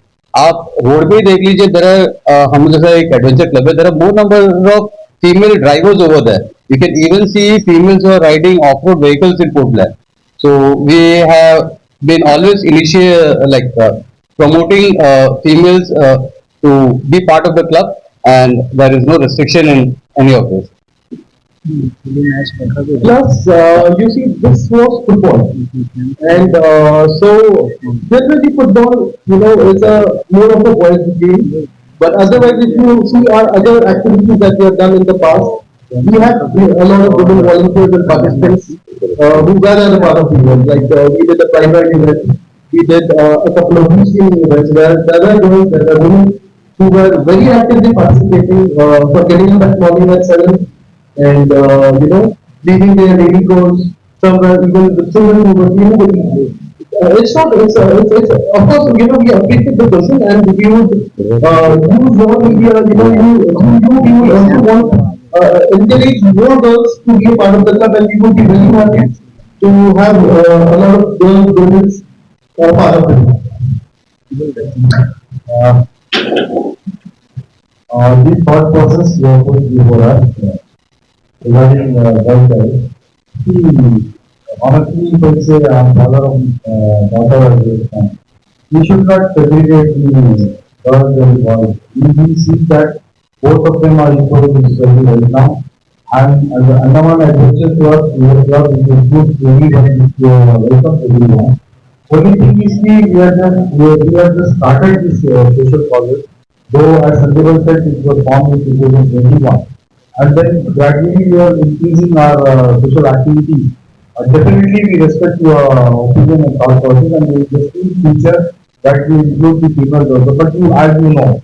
आप रोड पे देख लीजिए, देर आर हम जैसा एक एडवेंचर क्लब है, there are more number of female drivers over there. You can even see females who are riding off-road vehicles in Port Blair. So we have been always promoting females to be part of the club, and there is no restriction in any of this.
Plus, you see, this was football, and so generally football, is a more of a boys' game. But otherwise, if you see our other activities that we have done in the past, we have a lot of women volunteers and participants who were a part of the event. Like we did a private event, we did a couple of weekend events where there were girls, there were women who were very actively participating for getting up at morning at 7 and leaving their daily goals. Some were even the children who were dealing with it. It's not. It's of course we appreciate the person and we would use more media. You would also want encourage more girls to be a part of the club, and we would be very happy to have a lot of girls part of it.
The thought process was before us regarding girls. Honestly, if I say father of daughter of this time, we should not segregate the girls and boys. We see that both of them are equal in society right now,
And the Andaman Adventure Club, includes everyone, welcome everyone. Only thing is we have just started this social project, though as Sandeep said, it was formed in 2021. And then gradually we are increasing our social activity. Definitely we respect your opinion and thought process, and we will just in future that we include the females also. But you, as you know,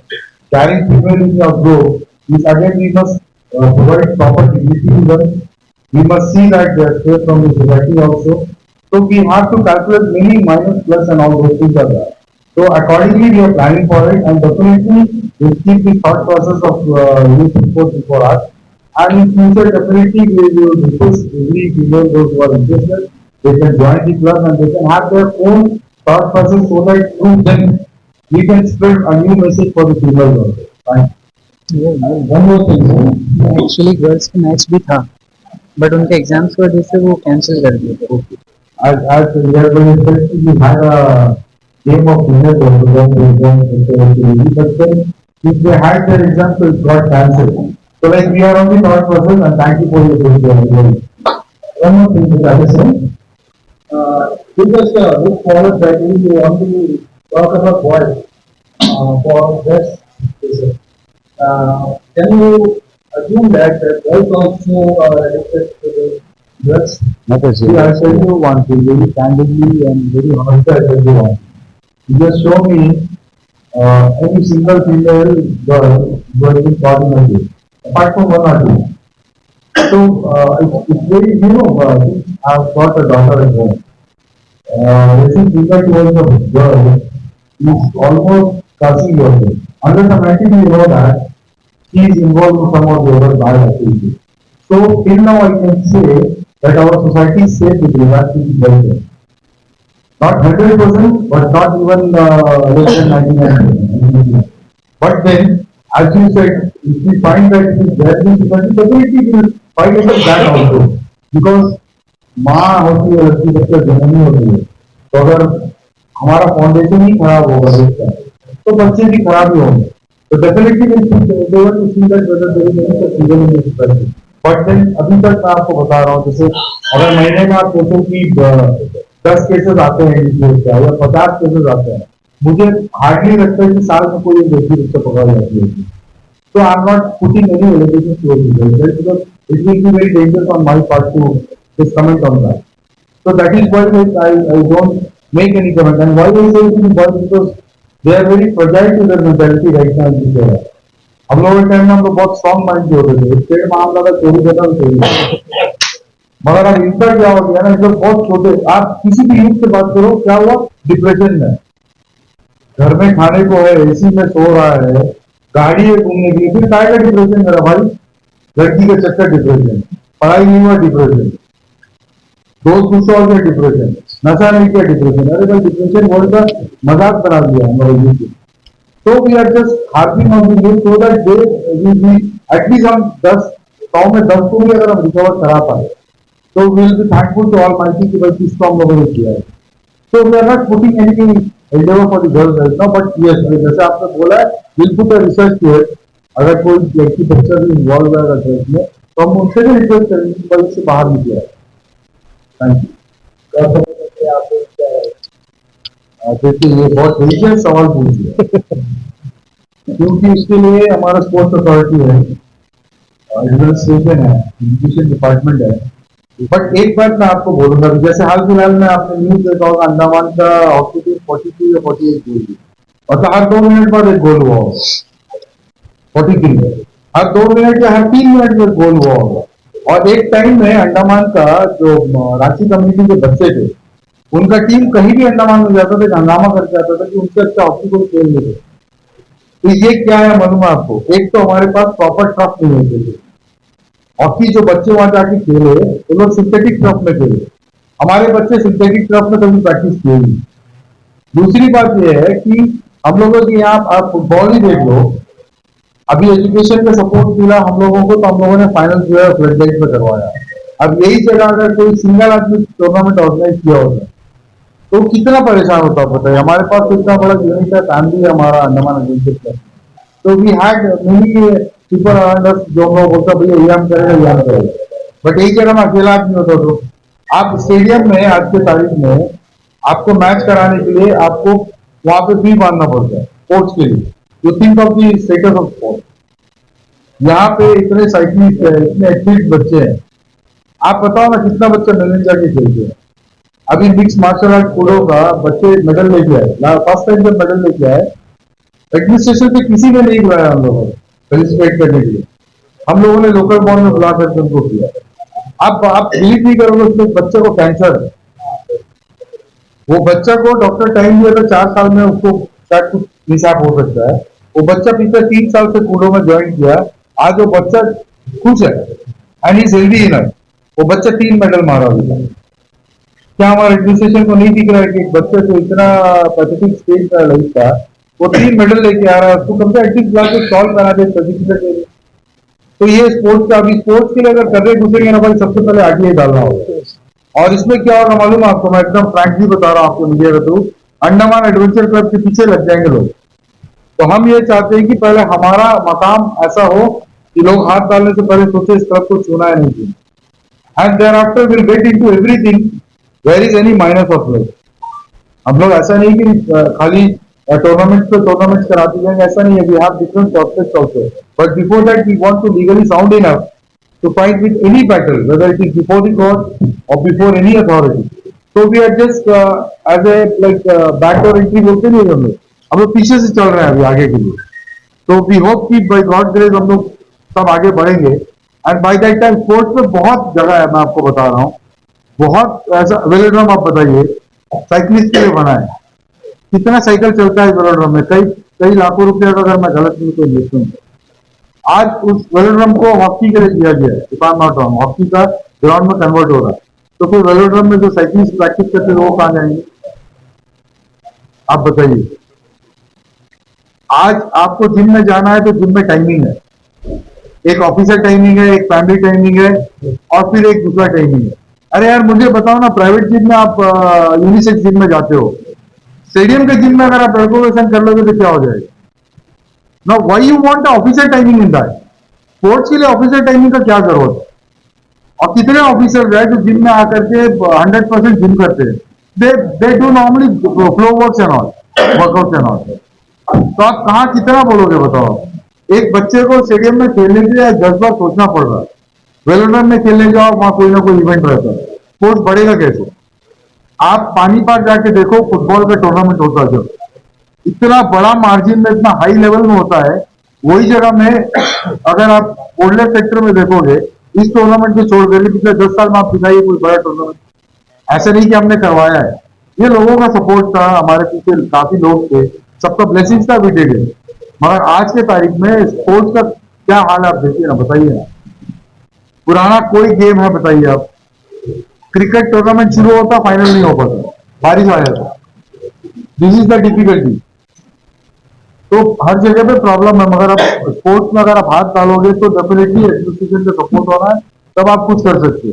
carrying female in your group is again we must provide proper dignity to them. We must see that they are safe from the society also. So we have to calculate many minus plus and all those things are there. So accordingly we are planning for it, and definitely we'll keep the thought process of youth support before us. And in future definitely we will request every female those who are interested, they can join the club and they can have their own thought process so that through them we can spread a new message for the females also. Fine. One more thing, sir.
Actually girls का match भी था but उनके exams की वजह से वो cancel कर दिए थे.
As we are going to say, we had a game of winners also, but then if they had their exam, so it got cancelled. So like we are on the thought process, and thank you for your question. One more thing that I was saying, because look forward that we want to talk about boys for best cases. Can you assume that boys also are addicted to the drugs? See, I'll tell you one thing very candidly and very honestly. I'll tell you one thing. You just show me any single female girl working caught in a case, apart from one or two. So it's very, I've got a daughter at home. Raising female towards a girl is almost cursing yourself. Automatically you know that she is involved in some of the other bad activities. So till now I can say that our society is safe with regard to the welfare. Not 100%, but not even less than 99%. But then, as you said, if we find that it is there, then definitely we will fight against that also. Because माँ होती है लड़की बच्चा जननी होती है, तो अगर हमारा फाउंडेशन ही खराब होगा इसका, तो बच्चे भी खराब ही होंगे. तो definitely they want to see that whether there is any such evil in the society. But then अभी तक मैं आपको बता रहा हूँ, जैसे अगर महीने में आप सोचो कि 10 केसेस आते हैं इंडिविजुअल का या 50 केसेस आते हैं, मुझे हार्डली लगता है कि साल में कोई एक व्यक्ति उससे पकड़ा जाती है. So I'm not putting any allegations towards it because it will be very dangerous on my part to just comment on that. So that is why I don't make any comment. And why I say it is because they are very fragile to their mentality right now in this era. हम लोगों के time में हम लोग बहुत strong mind के होते थे. पेड़ मामला का चोरी करना चाहिए, मगर अब इनका क्या हो गया ना, जब बहुत छोटे आप किसी भी यूथ से बात करो, क्या हुआ, डिप्रेशन में, घर में खाने को है, एसी में सो रहा है, गाड़ी है घूमने के लिए, फिर काय का डिप्रेशन मेरा भाई, लड़की का चक्कर डिप्रेशन, पढ़ाई नहीं हुआ डिप्रेशन, दोस्त गुस्सा हो गया डिप्रेशन, नशा नहीं किया डिप्रेशन. अरे भाई डिप्रेशन वर्ड का मजाक बना दिया हमारे यूथ को. So we are just harping on the youth so that they will be at least हम 100 में 10 को भी अगर हम रिकवर करा पाए, तो we will be thankful to Almighty कि भाई किसको हम लोगों ने किया है. So we are not putting anything endeavor for the girls right now, but yes, जैसे आपने बोला है, we'll put a research to it. अगर कोई लड़की बच्चा भी इन्वॉल्व है केस में, तो हम उनसे भी रिक्वेस्ट करेंगे कि भाई इससे बाहर निकले. Thank you. देखिए ये बहुत डेंजरस सवाल पूछ दिया, क्योंकि इसके लिए हमारा स्पोर्ट्स अथॉरिटी है, एडमिनिस्ट्रेशन है, एजुकेशन डिपार्टमेंट है. बट एक बात मैं आपको बोलूंगा, जैसे हाल फिलहाल में आपने न्यूज देखा होगा, अंडमान का हॉकी टीम 42 या 48 गोल की, मतलब हर 2 मिनट बाद एक गोल हुआ होगा. 43 हर 2 मिनट या हर 3 मिनट में गोल हुआ होगा. और एक टाइम में अंडमान का जो रांची कम्युनिटी के बच्चे थे, उनका टीम कहीं भी अंडमान में जाता था, हंगामा करके आता था कि उनसे अच्छा हॉकी को खेल लेते. तो ये क्या है मालूम है आपको, एक तो हमारे पास प्रॉपर ट्रफ नहीं होते थे. हॉकी जो बच्चे वहां जाके खेले, वो लोग सिंथेटिक ट्रफ में खेले. हमारे बच्चे सिंथेटिक ट्रफ में कभी प्रैक्टिस किए नहीं. दूसरी बात यह है कि हम लोगों के यहाँ आप फुटबॉल ही देख लो, अभी एजुकेशन का सपोर्ट मिला हम लोगों को, तो हम लोगों ने फाइनल जो है फ्लड लाइट में करवाया. अब यही जगह अगर कोई सिंगल आदमी टूर्नामेंट ऑर्गेनाइज किया होता तो कितना परेशान होता पता है. हमारे पास तो इतना बड़ा यूनिट है, फैमिली है हमारा अंडमान एडवेंचर का. तो we had many people around us जो हम लोग बोलता भैया ये हम करेंगे ये हम करेंगे, बट एक जगह में अकेला आदमी होता तो आप स्टेडियम में आज के तारीख में आपको मैच कराने के लिए आपको वहां पे फी मानना पड़ता है स्पोर्ट्स के लिए। You think of the status of sport. यहाँ पे इतने साइकिलिस्ट है, इतने एथलीट बच्चे हैं, आप बताओ ना कितना बच्चा मेडल जाके खेलते हैं। अभी मिक्स मार्शल आर्ट कूड़ो का बच्चे मेडल लेके आए, फर्स्ट टाइम जब मेडल लेके आए एडमिनिस्ट्रेशन पे किसी ने नहीं बुलाया हम लोगों ने पार्टिसिपेट करने के लिए, हम लोगों ने लोकल बॉर्ड में बुला करके उनको किया। आप बिलीव नहीं करोगे उसमें बच्चे को कैंसर है, वो बच्चा को डॉक्टर टाइम दिया था 4 साल में उसको शायद कुछ हिसाब हो सकता है, वो बच्चा पिछले 3 साल से कूड़ो में ज्वाइन किया, आज वो बच्चा खुश है एंड इज हेल्दी इनफ। वो बच्चा 3 मेडल मारा अभी तक। क्या हमारे एडमिनिस्ट्रेशन को नहीं दिख रहा है कि एक बच्चे को इतना पैथेटिक स्टेज का लाइफ था, वो 3 मेडल लेके आ रहा है, उसको कम से एटलीस्ट क्लास को सॉल्व करा दे सर्टिफिकेट दे दे। तो ये स्पोर्ट्स का, अभी स्पोर्ट्स के लिए अगर कर रहे घुसेंगे ना भाई, सबसे पहले आगे डालना होगा। और इसमें क्या होगा मालूम है आपको, मैं एकदम फ्रैंकली बता रहा हूँ आपको मीडिया के थ्रू, अंडमान एडवेंचर क्लब के पीछे लग जाएंगे लोग। तो हम ये चाहते हैं कि पहले हमारा मकाम ऐसा हो कि लोग हाथ डालने से पहले सोचे इस क्लब को छूना है नहीं, and thereafter will get into everything where is any minus of life. हम लोग ऐसा नहीं कि खाली टूर्नामेंट्स कराते जाएंगे, ऐसा नहीं है। We have different prospects also, but before that we want to legally sound enough to fight with any battle, whether it is before the court or before any authority. So we are just as a backdoor entry बोलते नहीं हम लोग पीछे से चल रहे हैं अभी आगे के लिए। तो वी होप कि बाय गॉड ग्रेस हम लोग सब आगे बढ़ेंगे, and by that time sports में बहुत जगह है, मैं आपको बता रहा हूँ बहुत ऐसा। वेलोड्रम आप बताइए साइकिलिस्ट के लिए बना है, कितना साइकिल चलता है वेलोड्रम में, कई लाखों रुपया का, अगर मैं गलत नहीं तो इन्वेस्टमेंट। आज उस वेलोड्रम को हॉकी के लिए दिया गया है, if I am not wrong, hockey का ग्राउंड में कन्वर्ट हो रहा है। तो फिर वेलोड्रम में जो साइकिलिस्ट प्रैक्टिस करते हैं वो कहाँ जाएंगे, आप बताइए। आज आपको जिम में जाना है तो जिम में टाइमिंग है, एक ऑफिसर टाइमिंग है, एक फैमिली टाइमिंग है, और फिर एक दूसरा टाइमिंग है। अरे यार मुझे बताओ ना, प्राइवेट जिम में आप यूनिसेक्स जिम में जाते हो, स्टेडियम के जिम में अगर आप एडोकेशन कर लोगे तो क्या हो जाएगा। Now, why you want the officer timing in that? Sports के लिए ऑफिसर टाइमिंग का क्या जरूरत है? और कितने ऑफिसर है जो जिम में आकर के 100% जिम करते हैं, they do normally flow works and all, workouts and all. तो आप कहाँ कितना बोलोगे बताओ। एक बच्चे को स्टेडियम में खेलने के लिए 10 बार सोचना पड़ रहा है, वेलोड्रम में खेलने जाओ वहां कोई ना कोई इवेंट रहता है, स्पोर्ट्स बढ़ेगा कैसे। आप पानीपत जाके देखो, फुटबॉल का टूर्नामेंट होता है, जब इतना बड़ा मार्जिन में, इतना हाई लेवल में होता है, वही जगह में अगर आप ओल्डर सेक्टर में देखोगे, इस टूर्नामेंट को छोड़ देंगे पिछले 10 साल में आप दिखाइए कोई बड़ा टूर्नामेंट। ऐसा नहीं कि हमने करवाया है, ये लोगों का सपोर्ट था, हमारे पीछे काफी लोग थे, सबका ब्लेसिंग्स था, भी दे गए। मगर आज के तारीख में स्पोर्ट्स का क्या हाल है आप देखिए ना, बताइए ना। पुराना कोई गेम है बताइए आप, क्रिकेट टूर्नामेंट शुरू होता, फाइनल नहीं हो पाता, बारिश आ जाता। This is the difficulty. तो हर जगह पे प्रॉब्लम है, मगर आप स्पोर्ट्स में अगर आप हाथ डालोगे तो डेफिनेटली एसोसिएशन का सपोर्ट हो रहा है, तब आप कुछ कर सकते हो।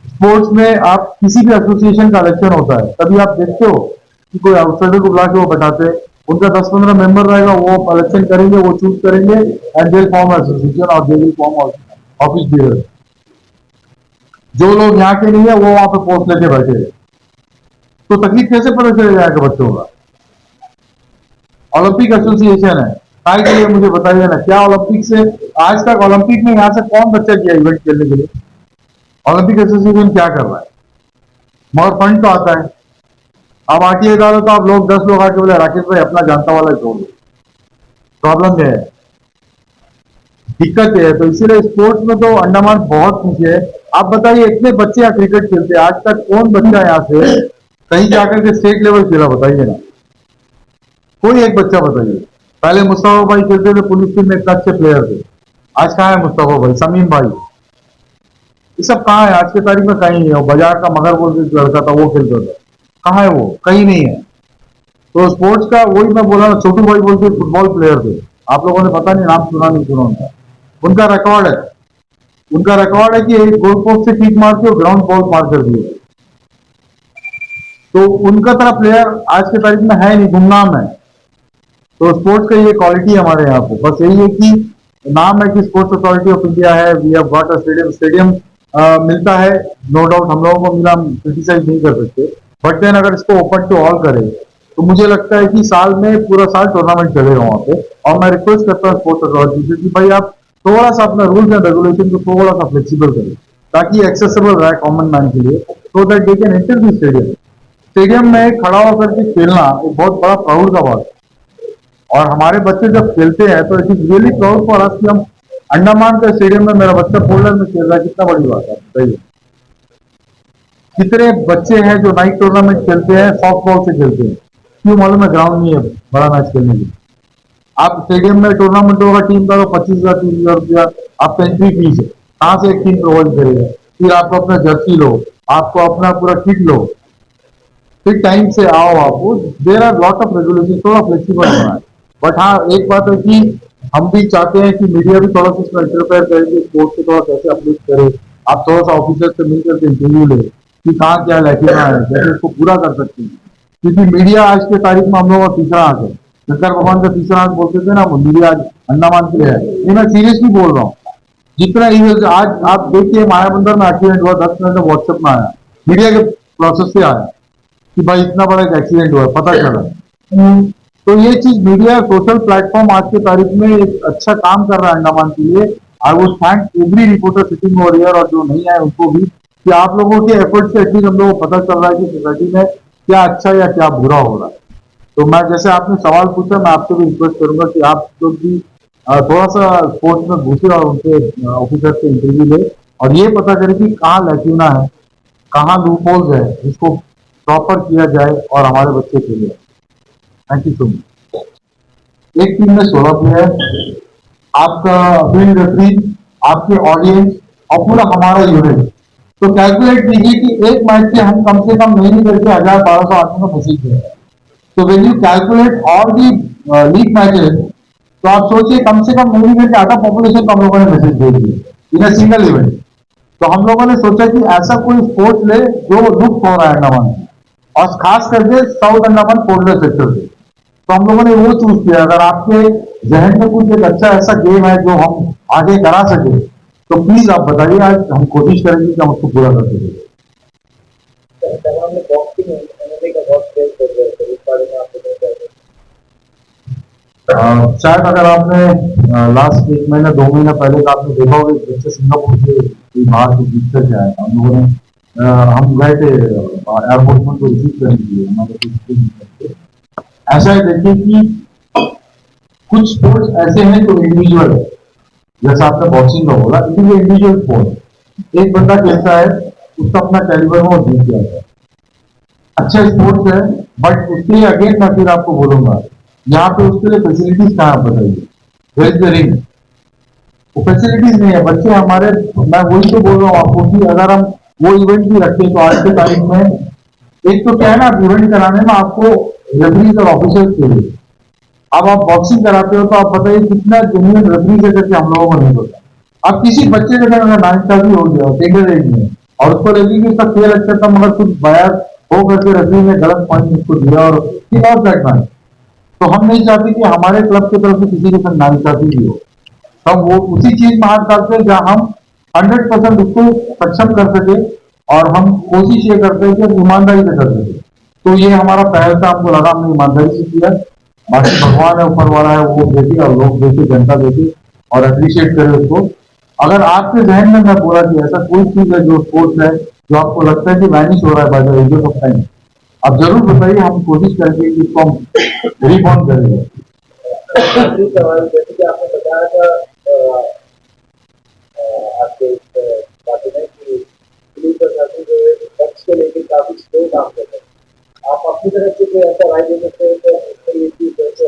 स्पोर्ट्स में आप किसी भी एसोसिएशन का इलेक्शन होता है, तभी आप देखते हो कि कोई आउटसाइडर को बुला के वो बैठाते हैं, उनका 10-15 मेंबर रहेगा, वो इलेक्शन करेंगे, वो चूज करेंगे, एंड दे फॉर्म एसोसिएशन और they will form office bearer. जो लोग यहाँ के नहीं है वो वहां पे पोस्ट लेके बैठे हैं, तो तकलीफ कैसे पता चलेगा यहाँ के बच्चों का। ओलंपिक एसोसिएशन है, काय के लिए मुझे बताइए ना, क्या ओलंपिक से आज तक ओलंपिक में यहाँ से कौन बच्चा किया इवेंट खेलने के लिए। ओलंपिक एसोसिएशन क्या कर रहा है, मगर फंड तो आता है। अब आरटीआई डालो तो आप लोग 10 लोग आके बोले राकेश भाई अपना जानता वाला छोड़ दो, प्रॉब्लम है, दिक्कत है। तो इसीलिए स्पोर्ट्स में तो अंडमान बहुत पीछे है। आप बताइए इतने बच्चे यहाँ क्रिकेट खेलते हैं, आज तक कौन बच्चा यहाँ से कहीं जाकर के स्टेट लेवल खेला, बताइए ना, कोई एक बच्चा बताइए। पहले मुस्तफा भाई खेलते थे पुलिस टीम में, अच्छे प्लेयर थे, आज कहाँ है मुस्तफा भाई, समीम भाई, ये सब कहाँ है आज के तारीख में, कहीं नहीं है। बाजार का मगर बोल लड़का था वो खेलता था, कहाँ है वो, कहीं नहीं है। तो स्पोर्ट्स का वही मैं बोला ना, छोटू भाई बोलते फुटबॉल प्लेयर थे, आप लोगों ने पता नहीं नाम सुना नहीं सुना उनका रिकॉर्ड है, उनका रिकॉर्ड है कि एक गोल पोस्ट से किक मार के ग्राउंड बॉल पार कर दिए। तो उनका तरह प्लेयर आज के तारीख में है नहीं, गुमनाम है। तो स्पोर्ट्स का ये क्वालिटी है हमारे यहाँ पे, बस यही है कि नाम है कि स्पोर्ट्स अथॉरिटी ऑफ इंडिया है, we have got a stadium, stadium मिलता है, नो डाउट हम लोगों को मिला, हम क्रिटिसाइज नहीं कर सकते, बट देन अगर इसको ओपन टू ऑल करें तो मुझे लगता है कि साल में पूरा साल टूर्नामेंट चलेगा वहाँ पे। और मैं रिक्वेस्ट करता हूँ स्पोर्ट्स अथॉरिटी से कि भाई आप थोड़ा सा अपना रूल्स एंड रेगुलेशन को थोड़ा सा फ्लेक्सिबल करें ताकि एक्सेसिबल रहे कॉमन मैन के लिए, so that they can enter the stadium. Stadium में खड़ा होकर के खेलना एक बहुत बड़ा प्राउड का बात है, और हमारे बच्चे जब खेलते हैं तो it is really proud for us कि हम अंडमान के स्टेडियम में मेरा बच्चा फोल्डर में खेल रहा है, कितना बड़ी बात है बताइए। कितने बच्चे हैं जो नाइट टूर्नामेंट खेलते हैं, सॉफ्ट बॉल से खेलते हैं, क्यों मालूम है, ग्राउंड नहीं है बड़ा मैच खेलने के लिए। आप स्टेडियम में टूर्नामेंट होगा टीम का तो 25,000 30,000 रुपया आपका एंट्री फीस है, कहाँ से एक टीम प्रोवाइड करेगा, फिर आपको अपना जर्सी लो, आपको अपना पूरा किट लो, फिर टाइम से आओ, आपको there are lot of regulation, थोड़ा फ्लेक्सिबल होना है। बट हाँ एक बात है कि हम भी चाहते हैं कि मीडिया भी थोड़ा सा इसमें इंटरफेयर करें, स्पोर्ट्स को थोड़ा कैसे अपडेट करे, आप थोड़ा सा ऑफिसर से मिलकर के इंटरव्यू ले कि कहाँ क्या लैकिंग है, कैसे इसको पूरा कर सकते हैं। क्योंकि मीडिया आज के तारीख में हम लोग का तीसरा आंख है, शंकर भगवान का तीसरा आंख बोलते थे ना, वो मीडिया आज अंडमान के लिए है, ये मैं सीरियसली बोल रहा हूँ। जितना ईमेल आज आप देखिए, माया बंदर में एक्सीडेंट हुआ, 10 मिनट में व्हाट्सएप में आया, मीडिया के प्रोसेस से आया कि भाई इतना बड़ा एक एक्सीडेंट हुआ, पता चला। तो ये चीज मीडिया सोशल प्लेटफॉर्म आज के तारीख में एक अच्छा काम कर रहा है अंडमान के लिए। I would thank every reporter sitting over here, और जो नहीं है उनको भी, कि आप लोगों के एफर्ट से एटलीस्ट हम लोगों को पता चल रहा है कि सोसाइटी में क्या अच्छा या क्या बुरा हो रहा है। तो मैं, जैसे आपने सवाल पूछा, मैं आपसे भी रिक्वेस्ट करूंगा कि आप लोग भी थोड़ा सा स्पोर्ट्स में घुसे और उनके ऑफिसर से इंटरव्यू ले और ये पता करें कि कहाँ लैक्यूना है, कहाँ लूप होल्स है, जिसको प्रॉपर किया जाए और हमारे बच्चे के लिए। Thank you so much. एक टीम में 16 प्लेयर, आपका फील्ड रेफरी, आपके ऑडियंस और पूरा हमारा यूनिट, तो कैलकुलेट कीजिए कि एक मैच से हम कम से कम नहीं करके 1000-1200 आदमी को मैसेज दे रहे हैं। तो when you calculate all the league matches, तो आप सोचिए कम से कम नहीं करके आधा पॉपुलेशन को हम लोगों ने मैसेज दे दिए इन अ सिंगल इवेंट। तो हम लोगों ने सोचा कि ऐसा कोई स्पोर्ट्स ले जो लुप्त हो रहा है अंडमान में, और खास करके साउथ अंडमान फोल्डर सेक्टर से। तो हम लोगों ने वो चूज किया। अगर आपके जहन में कुछ एक अच्छा ऐसा गेम है जो हम आगे करा सके, तो प्लीज आप बताइए, आज हम कोशिश करेंगे कि हम उसको पूरा कर सकें। शायद अगर आपने लास्ट 1 महीना 2 महीना पहले का आपने देखा होगा, जैसे सिंगापुर से बाहर से जीत करके आए हम लोगों ने, हम गए थे एयरपोर्ट में को रिसीव करने के लिए, हमारे ऐसा है देखिए कि कुछ स्पोर्ट्स ऐसे हैं जो इंडिविजुअल है, जैसा आपने बॉक्सिंग का बोला, इट इज इंडिविजुअल स्पोर्ट। एक बंदा खेलता है, उसका अपना कैलिबर में वो जीत जाता है, अच्छा स्पोर्ट्स है, बट उसके लिए अगेन मैं फिर आपको बोलूंगा, यहाँ पे उसके लिए फैसिलिटीज कहाँ आप बताइए, वेयर इज द रिंग, वो फैसिलिटीज नहीं है। बच्चे हमारे, मैं वही तो बोल रहा हूँ आपको कि अगर हम वो इवेंट भी रखें तो आज के तारीख में एक तो क्या है ना, इवेंट कराने में आपको रेफरीज और ऑफिसर्स चाहिए। अब आप बॉक्सिंग कराते हो तो आप बताइए कितना जेन्युइन रेफरीज है करके हम लोगों को नहीं पता। अब किसी बच्चे के अगर नाइंसाफी हो गया टेंडर एज में और उसको लगी कि उसका खेल अच्छा था मगर कुछ बायस हो करके रेफरी ने गलत पॉइंट उसको दिया और ही लॉस्ट दैट मैच, तो हम नहीं चाहते कि हमारे क्लब की तरफ से किसी के साथ नाइंसाफी भी हो। हम वो उसी चीज में हाथ डालते हैं जहां हम 100% उसको सक्षम कर सके, और हम कोशिश ये करते हैं कि हम ईमानदारी से कर सके। तो ये हमारा पहल था, हमको लगा हमने ईमानदारी से किया। बाकी भगवान है, ऊपर वाला है, वो देखे और लोग देखे, जनता देखे और अप्रिशिएट करे उसको। अगर आपके जहन में मैं बोला कि ऐसा कोई चीज है जो स्पोर्ट्स है जो आपको लगता है कि वैनिश हो रहा है by the age of time, आप जरूर बताइए, हम कोशिश करेंगे कि इसको हम रिबॉन्ड करेंगे।
जैसे कि आपने बताया था आपके बातों में कि पुलिस प्रशासन जो है ड्रग्स को लेकर काफी स्लो काम करते हैं, आप अपनी तरफ से कोई ऐसा राय दे सकते हैं कि ये चीज कैसे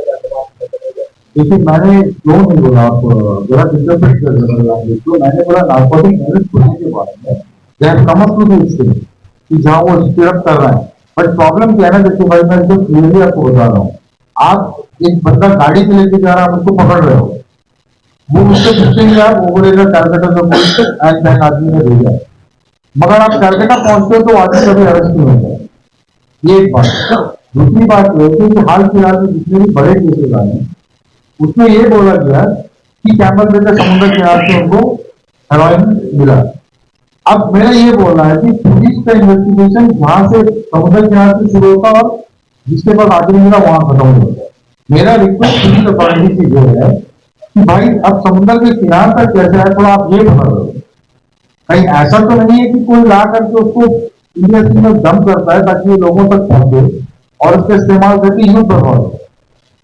देखिए, मैंने क्यों नहीं बोला, आप जरा इंटरप्रेट कर रहे, तो मैंने बोला नार्कोटिक यूनिट खुलने के बारे में, जहाँ समझ लो इससे कि जहाँ वो स्टीयरअप कर रहा है। बट प्रॉब्लम क्या है ना, देखिए भाई मैं एकदम क्लियरली आपको बता रहा हूँ, आप एक बंदा गाड़ी से लेके जा रहा है, आप उसको पकड़ रहे हो, वो उससे पूछेंगे, आप वो बोलेगा कैलकाटा से पुलिस एंड देन आदमी ने भेजा, मगर आप कैलकाटा पहुंचते हो तो आदमी कभी अरेस्ट नहीं होता। ये एक बात। दूसरी बात ये है कि हाल फिलहाल में जितने भी बड़े केसेस आए उसमें ये बोला गया कि कैमल बेल का समुद्र किनारे से उनको हेरोइन मिला। अब मेरा ये बोलना है कि पुलिस का इन्वेस्टिगेशन जहां से समुद्र किनारे से शुरू होता और जिसके पास आगे मिला वहां खत्म हो जाता है। मेरा रिक्वेस्ट पुलिस अथॉरिटी से ये है कि भाई अब समुद्र के किनारे तक कैसे है थोड़ा आप ये बता दो। कहीं ऐसा तो नहीं है कि कोई ला करके उसको इंडिया सी में दम करता है ताकि ये लोगों तक पहुंचे और उसका इस्तेमाल करके यूं करवा दो।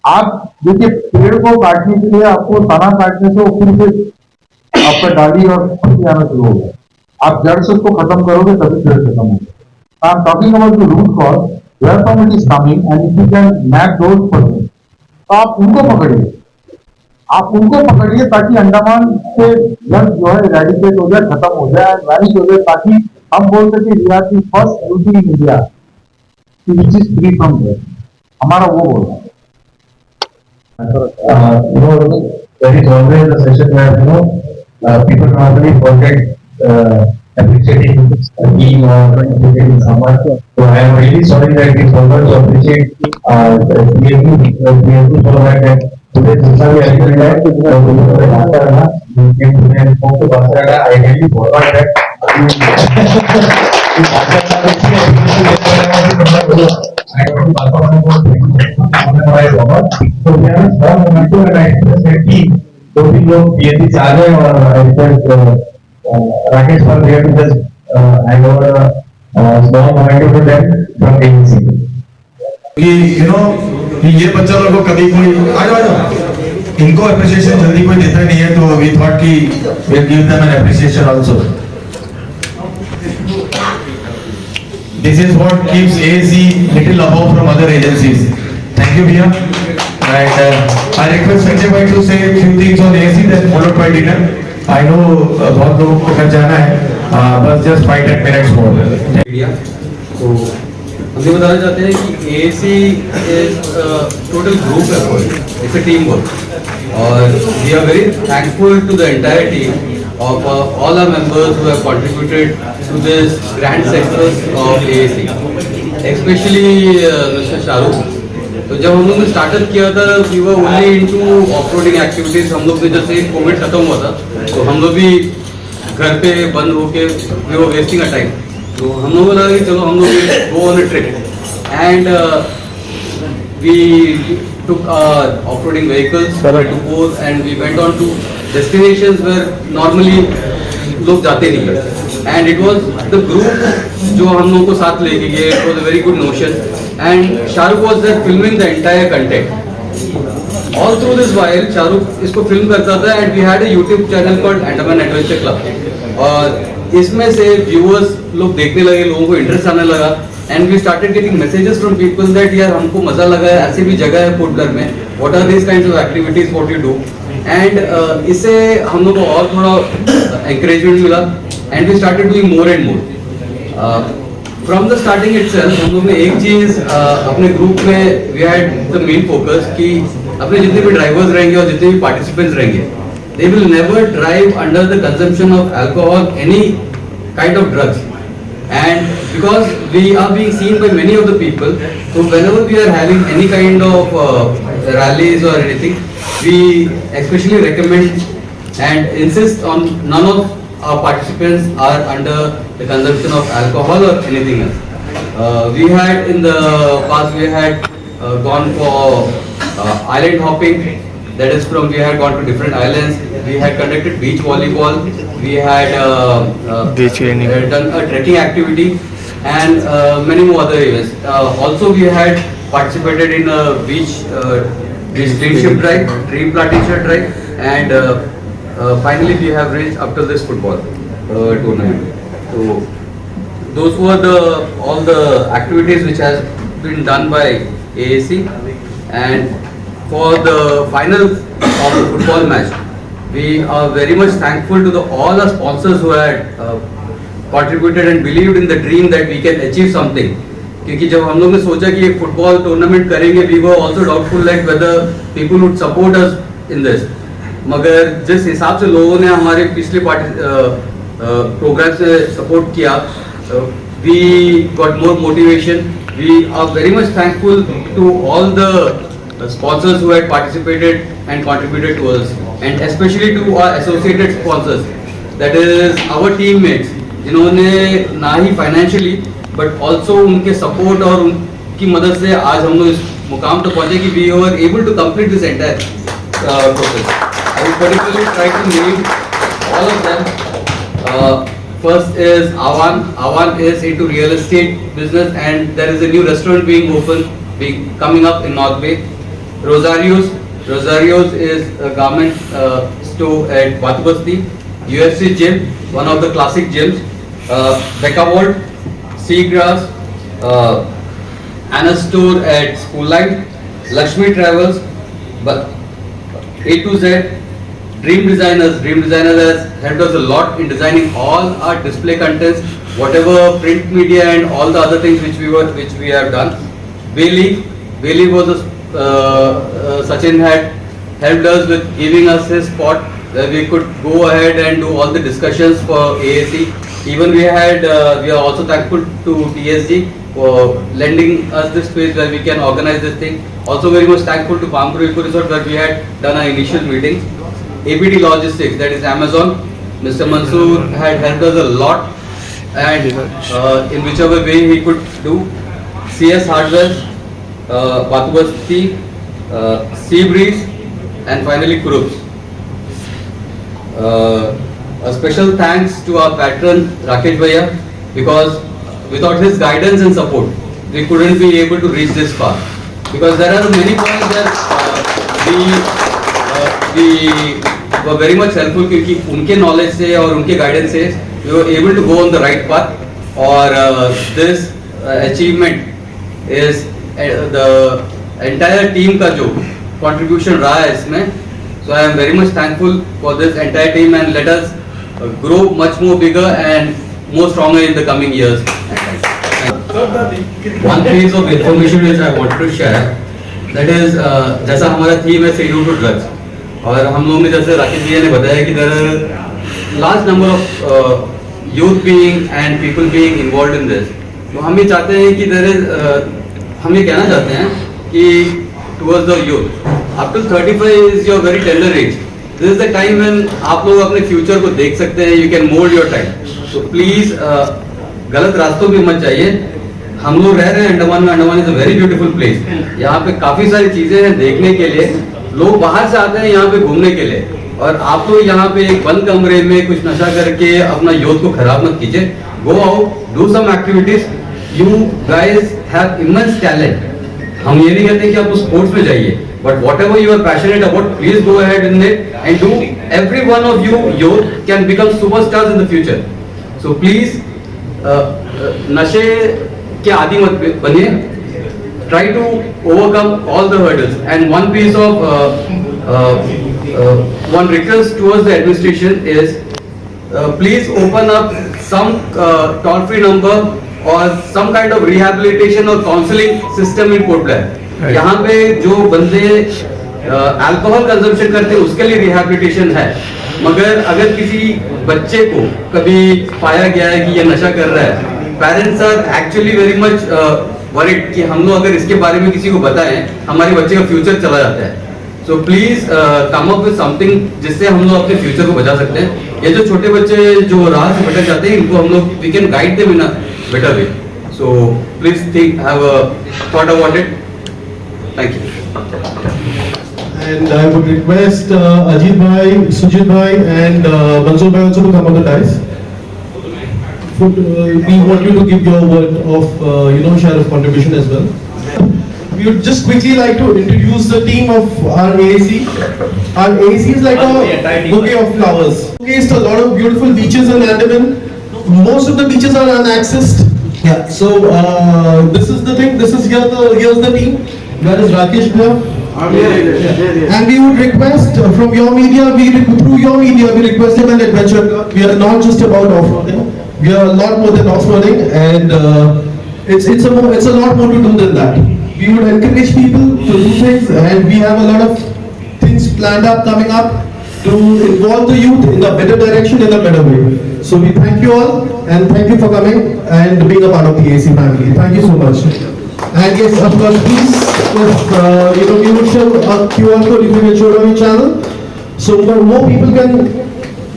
आप देखिए पेड़ को काटने के लिए आपको तना काटने से वो फिर से आपका डाली और पत्ती आना शुरू होगा। आप जड़ से उसको खत्म करोगे तभी पेड़ खत्म होगा। I am talking about the root cause where from it is coming and if you can map those person तो आप उनको पकड़िए। आप उनको पकड़िए ताकि अंडमान से जड़ जो है इरेडिकेट हो जाए, खत्म हो जाए, वैनिश हो जाए, ताकि हम बोल सके we are the first UT in India which is free from drugs. हमारा वो बोलना है।
There is always a session where, people normally forget appreciating a team or appreciating someone. So I am really sorry that we forgot to appreciate PSU for that. Today, जितना भी arrangement है, तो बात करना, मैं फोन बात करना, I really forgot that. I don't तो मैं बहुत मोमेंटो में एक्सप्रेस की दो तीन लोग पीएचडी चाह रहे हैं और राकेश पर there to just I know small memento to them from agency कि ये बच्चा लोग को कभी कोई आ जाओ इनको अप्रिशिएशन जल्दी कोई देता नहीं है तो वी थॉट कि we'll give them an appreciation also. This is what keeps AAC little above from other agencies. Thank you, Bhaiya. And I request Sanjay bhai to say a few things on AAC, then followed by dinner. I know बहुत लोगों को घर जाना है, बस just 5-10 minutes more.
Media तो हम ये बताना चाहते हैं कि AAC total group effort, it's a team work और we are very thankful to the entire team of all our members who have contributed to this grand success of AAC, especially Mr. Shahrukh. तो जब हम लोग ने startup किया था we were only into off-roading activities. हम लोग भी जैसे कोविड खत्म हुआ था तो हम लोग भी घर पे बंद होके we were wasting our time। तो हम लोगों को लगा कि चलो हम लोग go on a trip and we took off-roading vehicles to both and we went on to destinations where normally लोग जाते नहीं है and it was the group जो हम लोगों को साथ लेके गए। it was a very good notion and Shahrukh was there filming the entire content all through this while। Shahrukh इसको फिल्म करता था and we had a YouTube channel called Andaman Adventure Club और इसमें से viewers लोग देखने लगे, लोगों को इंटरेस्ट आने लगा and we started getting messages from people that यार हमको मजा लगा है, ऐसी भी जगह है फुटकर में, what are these kinds of activities what you do and इससे हम लोग को और थोड़ा encouragement मिला and we started doing more and more। From the starting itself हम लोग ने एक चीज अपने ग्रुप में we had the main focus कि अपने जितने भी ड्राइवर्स रहेंगे और जितने भी पार्टिसिपेंट्स रहेंगे they will never drive under the consumption of alcohol, any kind of drugs and because we are being seen by many of the people, so whenever we are having any kind of rallies or anything, we especially recommend and insist on none of our participants are under the consumption of alcohol or anything else। We had in the past we had gone for island hopping, that is from we had gone to different islands, we had conducted beach volleyball, we had done a trekking activity and many more other events। Also we had participated in a beach greenship drive, tree plantation drive and finally we have reached up to this football tournament। So those were all the activities which has been done by AAC and for the final of the football match we are very much thankful to all our sponsors who had contributed and believed in the dream that we can achieve something। क्योंकि जब हम लोग ने सोचा कि एक football tournament करेंगे we were also doubtful like whether people would support us in this, मगर जिस हिसाब से लोगों ने हमारे पिछले प्रोग्राम से सपोर्ट किया we got more motivation। We are very much thankful to all the sponsors who had participated and contributed to us, and especially to our associated sponsors, that is our teammates, जिन्होंने ना ही financially but also उनके support और उनकी मदद से आज हम लोग इस मुकाम तक पहुंचे कि we were able to complete this entire process. I will particularly try to name all of them. First is Awan. Awan is into real estate business, and there is a new restaurant coming up in North Bay. Rosario's is a garment store at Vatubasti. UFC gym, one of the classic gyms. Becca World, Seagrass, Anna store at School Line, Lakshmi Travels, but A to Z, Dream Designers has helped us a lot in designing all our display contents, whatever print media and all the other things which we have done. Bailey was Sachin had helped us with giving us his spot where we could go ahead and do all the discussions for AAC. Even we are also thankful to TSG for lending us this space where we can organize this thing. Also very much thankful to Pampuru Eco Resort where we had done our initial meetings. APD Logistics, that is Amazon. Mr. Mansoor had helped us a lot, and in whichever way he could do. CS Hardware, Vatubasti, Seabreeze, and finally Kurups. A special thanks to our patron Rakesh Bhaiya, because without his guidance and support, we couldn't be able to reach this far. Because there are many points that we were very much helpful क्योंकि उनके knowledge से और उनके guidance से we were able to go on the right path. और this achievement is the entire team का जो contribution रहा है इसमें. So I am very much thankful for this entire team, and let us grow much more bigger and more stronger in the coming years. One piece of information which I wanted to share, that is जैसा हमारा theme है say no to drugs, और हम लोगों में जैसे राकेश भैया ने बताया कि there are large number of youth being and people being involved in this. तो हम ये चाहते हैं कि there is हम ये कहना चाहते हैं कि towards the youth, up to 35 is your very tender age. This is the time when आप लोग अपने future को देख सकते हैं. You can mold your time. So please गलत रास्तों पे मत जाइए. हम लोग रह रहे हैं अंडमान में. Andaman is a very beautiful place. यहाँ पे काफी सारी चीजें हैं देखने के लिए. लोग बाहर से आते हैं यहाँ पे घूमने के लिए, और आप लोग यहाँ पे एक बंद कमरे में कुछ नशा करके अपना यूथ को खराब मत कीजिए. Go out, do some activities. You guys have immense talent. हम ये नहीं कहते कि आप स्पोर्ट्स में जाइए, but whatever you are passionate about, please go ahead in it and do. Every one of you youth can become superstars in the future. So please नशे के आदी मत बनिए. Try to overcome all the hurdles. And one piece of one request towards the administration is please open up some toll-free number or some kind of rehabilitation or counseling system in Port Blair. यहाँ पे जो बंदे alcohol consumption करते हैं उसके लिए rehabilitation है, मगर अगर किसी बच्चे को कभी पाया गया है कि ये नशा कर रहा है, parents are actually very much worried कि हम लोग अगर इसके बारे में किसी को बताएं हमारे बच्चे का फ्यूचर चला जाता है. So please come up with something जिससे हम लोग अपने फ्यूचर को बचा सकते हैं. ये जो छोटे बच्चे जो राह से भटक जाते हैं इनको हम लोग we can guide them in a better way. So please think have a thought about it. Thank you.
And I would request Ajit Bhai, Sujit Bhai and Mansoor Bhai also to come on the dais. We want you to give your word of share of contribution as well. We would just quickly like to introduce the team of our AAC. Our AAC is like a bouquet of flowers. It's a lot of beautiful beaches in Andaman. Most of the beaches are unaccessed. Yeah. So this is the thing. This is here's the team. That is Rakesh Bhaiya. And we would request from your media, through your media, we request him an adventure car. We are not just about off-roading. We are a lot more than off-roading, and it's a lot more to do than that. We would encourage people to do things, and we have a lot of things planned up, coming up, to involve the youth in a better direction, in a better way. So we thank you all, and thank you for coming and being a part of the AC family. Thank you so much. And yes, of course, please, if you would show a QR code, if you can show it on your channel, so more people can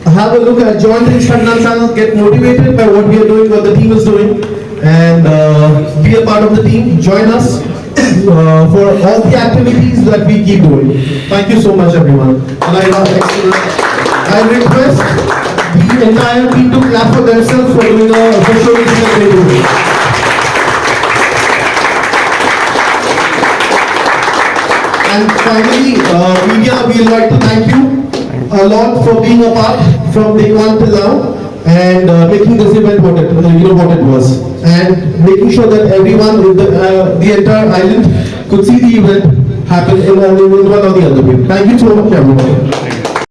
have a look at, join the Instagram channel, get motivated by what we are doing, what the team is doing, and be a part of the team. Join us for all the activities that we keep doing. Thank you so much, everyone. And I request the entire team to clap for themselves for doing for showing that they do. And finally, media, we would like to thank you a lot for being a part from day one till now and making this event what it was, and making sure that everyone in the entire island could see the event happen in one or the other way. Thank you so much, everyone.